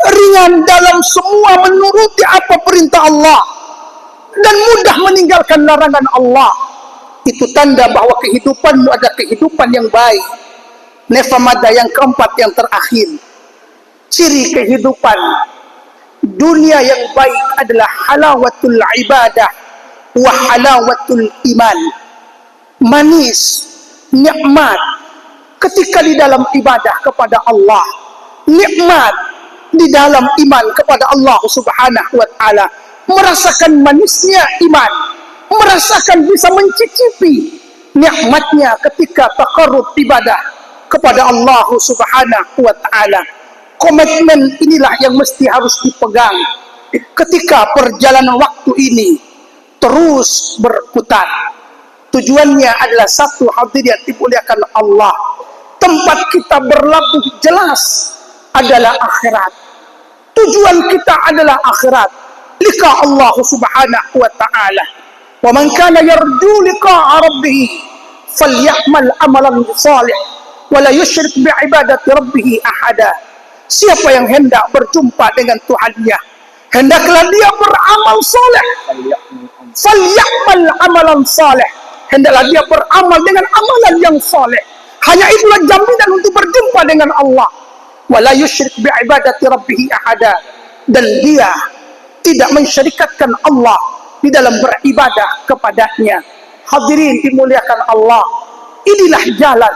ringan dalam semua menuruti apa perintah Allah, dan mudah meninggalkan larangan Allah, itu tanda bahwa kehidupanmu adalah kehidupan yang baik. Nefamada yang keempat, yang terakhir, ciri kehidupan dunia yang baik adalah halawatul ibadah wa halawatul iman. Manis, nikmat ketika di dalam ibadah kepada Allah, nikmat di dalam iman kepada Allah Subhanahu wa taala. Merasakan manisnya iman, merasakan bisa mencicipi nikmatnya ketika taqarrub ibadah kepada Allah Subhanahu wa taala. Komitmen inilah yang mesti harus dipegang ketika perjalanan waktu ini terus berputar. Tujuannya adalah satu, hadirin yang dimuliakan Allah, tempat kita berlabuh jelas adalah akhirat. Tujuan kita adalah akhirat, liqa Allah Subhanahu wa taala. Wa man kana yarju liqa'a rabbih falyamal amalan salih wa la yusyrik bi ibadati rabbih ahada. Siapa yang hendak berjumpa dengan Tuhannya, hendaklah dia beramal soleh. Falyamal amalan salih, hendaklah dia beramal dengan amalan yang soleh. Hanya itulah jaminan untuk berjumpa dengan Allah. Wala yusyrik bi ibadati rabbih ahada, dan dia tidak mensyirikatkan Allah di dalam beribadah kepadanya. Hadirin dimuliakan Allah, inilah jalan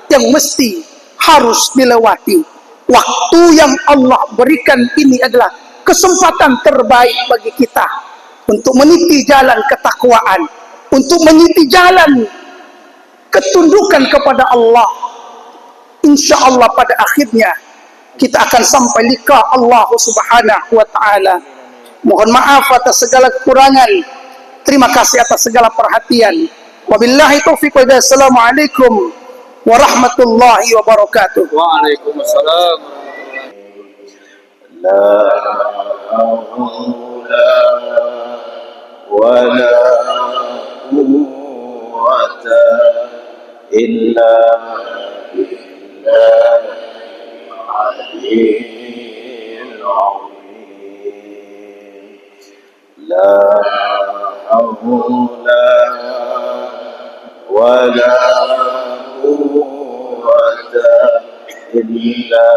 yang mesti harus dilewati. Waktu yang Allah berikan ini adalah kesempatan terbaik bagi kita untuk meniti jalan ketakwaan, untuk meniti jalan ketundukan kepada Allah. Insya Allah pada akhirnya kita akan sampai liqa Allah Subhanahu wa taala. Mohon maaf atas segala kekurangan. Terima kasih atas segala perhatian. Wabillahi taufiq wa hidayah. Assalamualaikum warahmatullahi wabarakatuh. Waalaikumsalam. La haula wala quwwata illa billahil aliyyil azim. La haula wala quwwata illa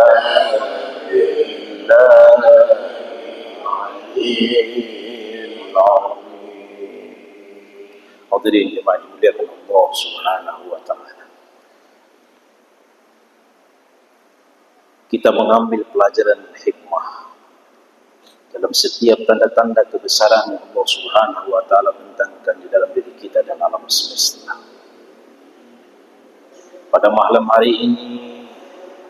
billahil aliyyil azim. Hadirin jemaah dimuliakan Allah Subhanahu wa taala. Kita mengambil pelajaran hikmah dalam setiap tanda-tanda kebesaran yang Allah Subhanahu wa taala bentangkan di dalam diri kita dan alam semesta. Pada malam hari ini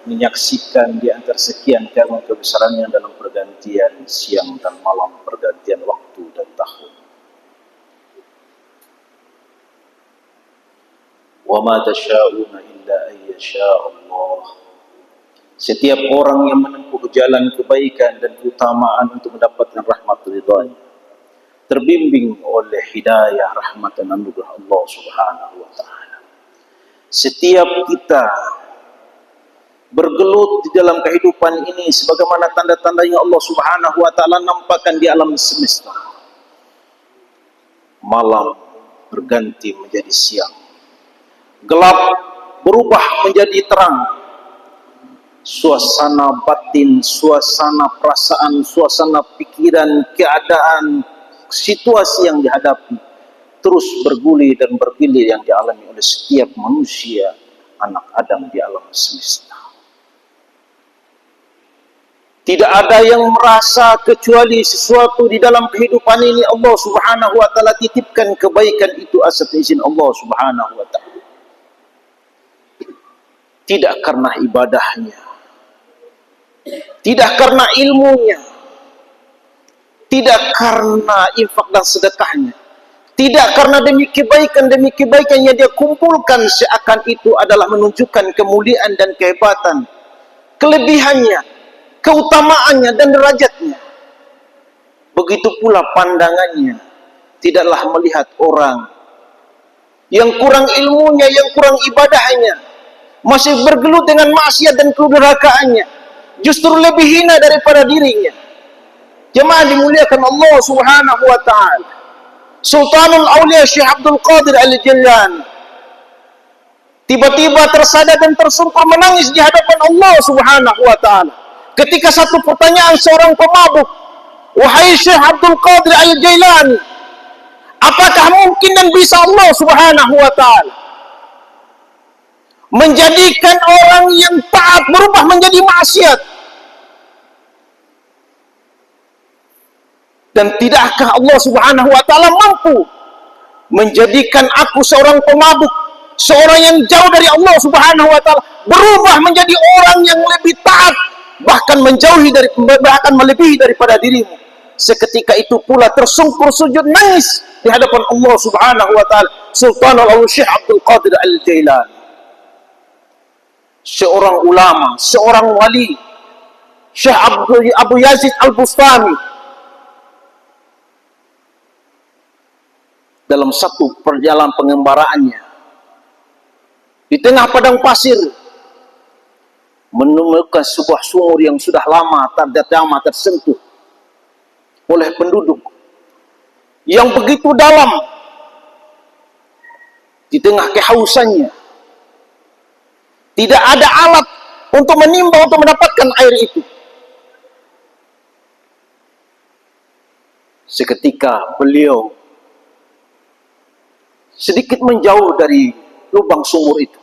menyaksikan di antara sekian karena kebesarannya dalam pergantian siang dan malam, pergantian waktu dan tahun. Wa ma tasha'una illa an yasha' Allah. Setiap orang yang menempuh jalan kebaikan dan keutamaan untuk mendapatkan rahmat ridha-Nya, terbimbing oleh hidayah rahmat dan anugerah Allah Subhanahu wa taala. Setiap kita bergelut di dalam kehidupan ini sebagaimana tanda-tanda yang Allah Subhanahu wa taala nampakkan di alam semesta. Malam berganti menjadi siang, gelap berubah menjadi terang. Suasana batin, suasana perasaan, suasana pikiran, keadaan, situasi yang dihadapi terus bergulir dan bergilir yang dialami oleh setiap manusia, anak Adam di alam semesta. Tidak ada yang merasa kecuali sesuatu di dalam kehidupan ini Allah Subhanahu wa taala titipkan kebaikan itu atas izin Allah Subhanahu wa taala. Tidak karena ibadahnya, tidak karena ilmunya, tidak karena infak dan sedekahnya, tidak karena demi kebaikan yang dia kumpulkan seakan itu adalah menunjukkan kemuliaan dan kehebatan, kelebihannya, keutamaannya dan derajatnya. Begitu pula pandangannya tidaklah melihat orang yang kurang ilmunya, yang kurang ibadahnya, masih bergelut dengan maksiat dan kedurhakaannya, justru lebih hina daripada dirinya. Jemaah dimuliakan Allah Subhanahu wa taala. Sultanul Aulia Syekh Abdul Qadir Al-Jilani tiba-tiba tersadar dan tersungkur menangis di hadapan Allah Subhanahu wa taala ketika satu pertanyaan seorang pemabuk, "Wahai Syekh Abdul Qadir Al-Jilani, apakah mungkin dan bisa Allah Subhanahu wa taala menjadikan orang yang taat berubah menjadi maksiat? Dan tidakkah Allah Subhanahu wa taala mampu menjadikan aku seorang pemabuk, seorang yang jauh dari Allah Subhanahu wa taala, berubah menjadi orang yang lebih taat, bahkan melebihi daripada dirimu?" Seketika itu pula tersungkur sujud nangis di hadapan Allah Subhanahu wa taala Sultanul Aulia Syekh Abdul Qadir Al-Jilani, seorang ulama, seorang wali, Syekh Abu Yazid Al-Bustami. Dalam satu perjalanan pengembaraannya di tengah padang pasir, menemukan sebuah sumur yang sudah lama tersentuh oleh penduduk, yang begitu dalam. Di tengah kehausannya, tidak ada alat untuk menimba untuk mendapatkan air itu. Seketika beliau sedikit menjauh dari lubang sumur itu.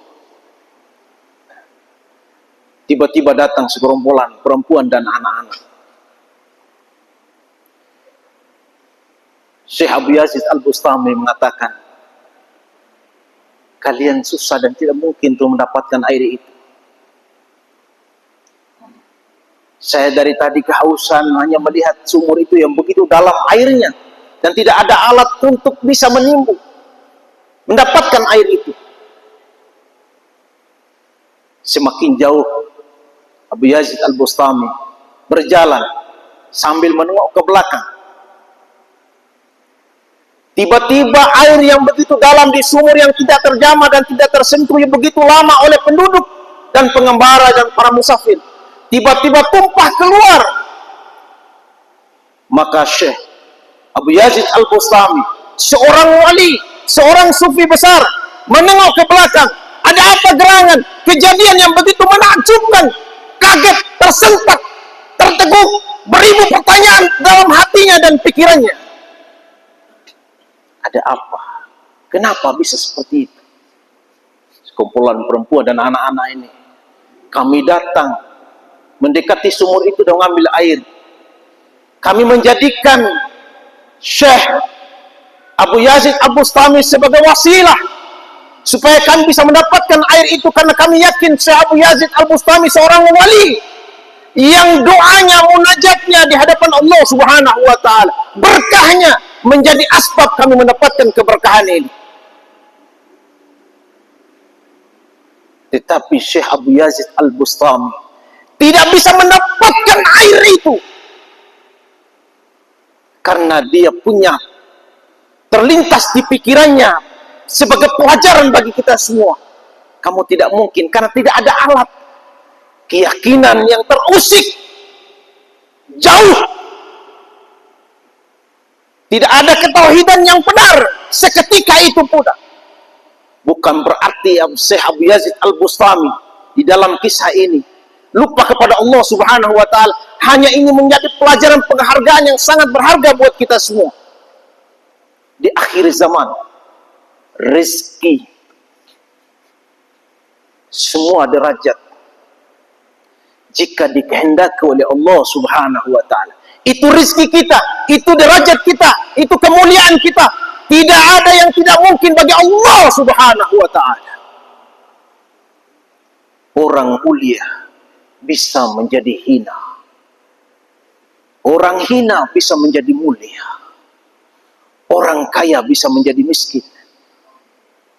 Tiba-tiba datang segerombolan perempuan dan anak-anak. Syekh Abu Yazid Al-Bustami mengatakan, "Kalian susah dan tidak mungkin untuk mendapatkan air itu. Saya dari tadi kehausan hanya melihat sumur itu yang begitu dalam airnya dan tidak ada alat untuk bisa mendapatkan air itu." Semakin jauh Abu Yazid Al-Bustami berjalan sambil menengok ke belakang. Tiba-tiba air yang begitu dalam di sumur yang tidak terjamah dan tidak tersentuh yang begitu lama oleh penduduk dan pengembara dan para musafir, tiba-tiba tumpah keluar. Maka Syekh Abu Yazid Al-Bustami, seorang wali, seorang sufi besar, menengok ke belakang. Ada apa gerangan? Kejadian yang begitu menakjubkan. Kaget, tersentak, terteguk, beribu pertanyaan dalam hatinya dan pikirannya. Ada apa? Kenapa bisa seperti itu? Sekumpulan perempuan dan anak-anak ini, kami datang mendekati sumur itu dan mengambil air. Kami menjadikan Syekh Abu Yazid Al-Bustami sebagai wasilah supaya kami bisa mendapatkan air itu, karena kami yakin Syekh Abu Yazid Al-Bustami seorang wali yang doanya, munajatnya di hadapan Allah Subhanahu wa taala, berkahnya menjadi asbab kami mendapatkan keberkahan ini. Tetapi Syekh Abu Yazid Al-Bustami tidak bisa mendapatkan air itu, karena dia punya terlintas di pikirannya sebagai pelajaran bagi kita semua. Kamu tidak mungkin, karena tidak ada alat. Keyakinan yang terusik jauh, tidak ada ketauhidan yang benar seketika itu pula. Bukan berarti Syekh Abu Yazid Al-Bustami di dalam kisah ini lupa kepada Allah Subhanahu wa Ta'ala. Hanya ini menjadi pelajaran penghargaan yang sangat berharga buat kita semua. Di akhir zaman, rezeki, semua derajat, jika dikehendaki oleh Allah Subhanahu wa Ta'ala, itu rezeki kita, itu derajat kita, itu kemuliaan kita. Tidak ada yang tidak mungkin bagi Allah Subhanahu wa Ta'ala. Orang mulia bisa menjadi hina, orang hina bisa menjadi mulia, orang kaya bisa menjadi miskin,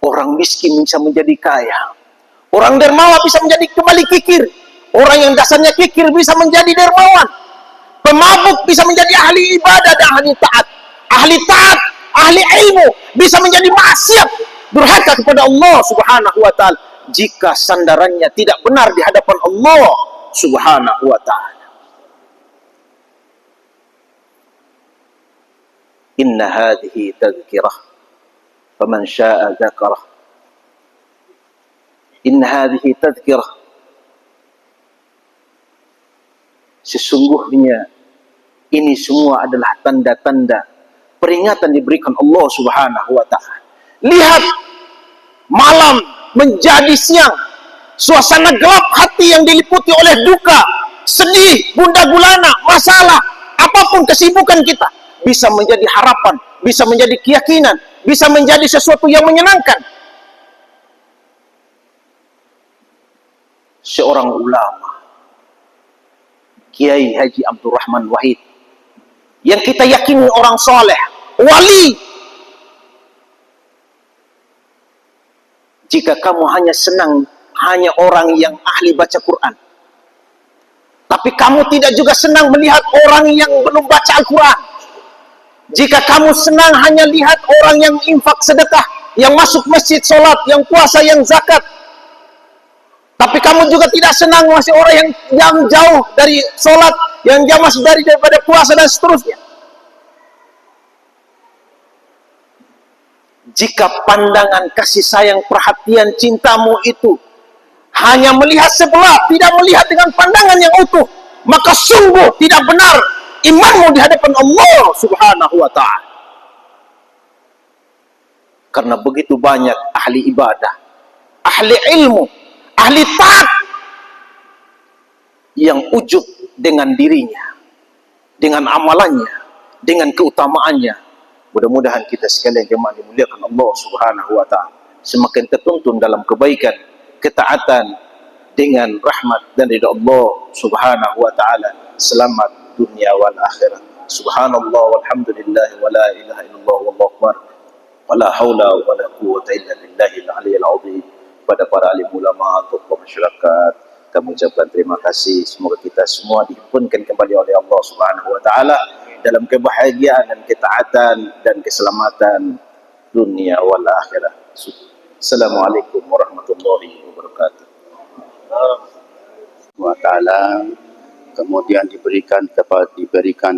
orang miskin bisa menjadi kaya, orang dermawan bisa menjadi kembali kikir, orang yang dasarnya kikir bisa menjadi dermawan, pemabuk bisa menjadi ahli ibadah dan ahli taat, ahli ilmu bisa menjadi maksiat, durhaka kepada Allah Subhanahu wa Ta'ala, jika sandarannya tidak benar di hadapan Allah Subhanahu wa Ta'ala. Inna hadhihi tadhkirah faman syaa'a dzakarah. Inna hadhihi tadhkirah, sesungguhnya ini semua adalah tanda-tanda peringatan diberikan Allah Subhanahu wa Ta'ala. Lihat, malam menjadi siang, suasana gelap hati yang diliputi oleh duka, sedih, gundah gulana, masalah, apapun kesibukan kita, bisa menjadi harapan, bisa menjadi keyakinan, bisa menjadi sesuatu yang menyenangkan. Seorang ulama, Kiai Haji Abdurrahman Wahid, yang kita yakini orang soleh, wali. Jika kamu hanya senang hanya orang yang ahli baca Quran, tapi kamu tidak juga senang melihat orang yang belum baca Al-Quran, jika kamu senang hanya lihat orang yang infak sedekah, yang masuk masjid sholat, yang puasa, yang zakat, tapi kamu juga tidak senang masih orang yang jauh dari sholat, yang jauh masih daripada puasa dan seterusnya. Jika pandangan kasih sayang, perhatian, cintamu itu hanya melihat sebelah, tidak melihat dengan pandangan yang utuh, maka sungguh tidak benar imanmu di hadapan Allah Subhanahu wa Ta'ala. Karena begitu banyak ahli ibadah, ahli ilmu, ahli taat yang ujub dengan dirinya, dengan amalannya, dengan keutamaannya. Mudah-mudahan kita sekalian jemaah dimuliakan Allah Subhanahu wa Ta'ala semakin tertuntun dalam kebaikan, ketaatan, dengan rahmat dan ridha Allah Subhanahu wa Ta'ala. Selamat dunia wal akhirat. Subhanallah walhamdulillah wa la ilaha illallah wallahu akbar wa la haula wa la quwwata illa billahil aliyyil azim. Pada para alim ulama, tokoh masyarakat, kami ucapkan terima kasih. Semoga kita semua dihimpunkan kembali oleh Allah Subhanahu wa Ta'ala dalam kebahagiaan dan ketaatan dan keselamatan dunia wal akhirat. Assalamualaikum warahmatullahi wabarakatuh. Wa ta'ala, kemudian diberikan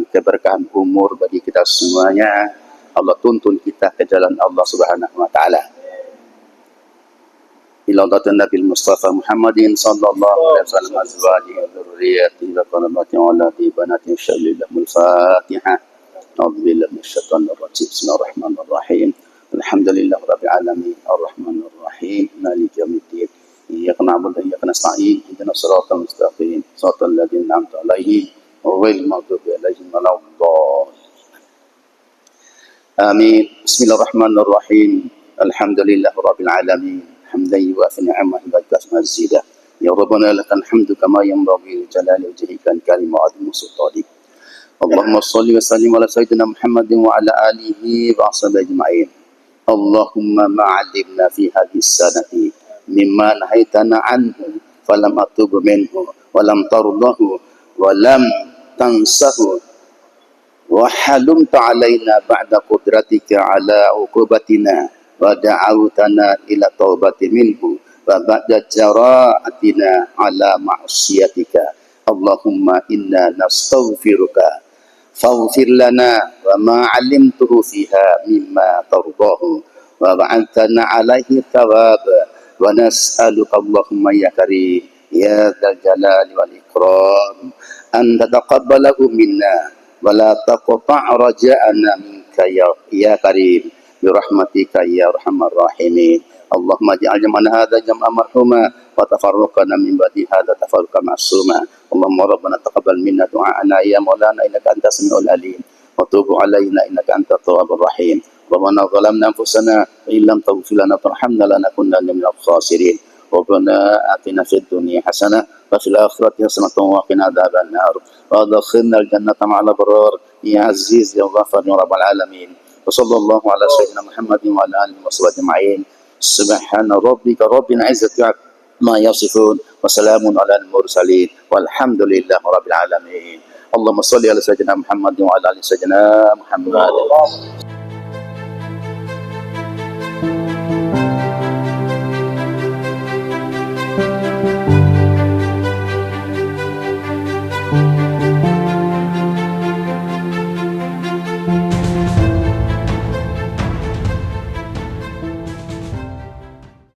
keberkahan umur bagi kita semuanya. Allah tuntun kita ke jalan Allah Subhanahu wa Ta'ala. Ila datan Nabi Mustafa Muhammadin sallallahu alaihi wasallam azwajihi wa dzurriyyatihi wa qurrati a'yunin banati syallillahul Fatihah. A'udzu billahi minasyaitonir rajim. Bismillahirrahmanirrahim. Alhamdulillahirabbil alamin arrahmanir rahim maliki yaumiddin. Iyyaka na'budu wa iyyaka nasta'in. Ihdinas siratal mustaqim. Shiratal ladzina an'amta 'alaihim ghairil maghdubi 'alaihim waladdallin. Amin. Bismillahirrahmanirrahim. Alhamdulillahirabbil alamin. حمدا يوافي نعمه ويكافئ مزيدا يا ربنا لك الحمد كما ينبغي لجلال وجهك الكريم وعظيم سلطانك. اللهم صل وسلم على سيدنا محمد وعلى اله وصحبه اجمعين. اللهم ما علمنا في هذه السنه مما نهيتنا عنه فلم اتوب منه ولم ترضه ولم تنسه وحلمت علينا بعد قدرتك على عقوبتنا ودعوتنا إلى توبة منه وبعد جراءتنا على معصيتك اللهم إنا نستغفرك فاغفر لنا وما علمته فيها مما ترضاه وبعثنا عليه الثواب ونسألك اللهم يا كريم يا ذا الجلال والإكرام أن تتقبله منا ولا تقطع رجاءنا منك يا كريم برحمتك يا أرحم الراحمين اللهم اجعل جمعنا هذا جمعا مرحوما وتفرقنا من بعد هذا تفرقا معصوما اللهم ربنا تقبل منا دعاءنا يا مولانا إنك أنت السميع العليم وتوب علينا إنك أنت التواب الرحيم ربنا ظلمنا أنفسنا وإن لم تغفر لنا وترحمنا لنكونن من الخاسرين ربنا آتنا في الدنيا حسنة وفي الآخرة حسنة وقنا عذاب النار وادخلنا الجنة مع الأبرار يا عزيز يا غفار يا رب العالمين وصلى الله على سيدنا محمد وعلى آله وصحبه أجمعين سبحان ربك رب العزة عما يصفون وسلام على المرسلين والحمد لله رب العالمين اللهم صل على سيدنا محمد وعلى آل سيدنا محمد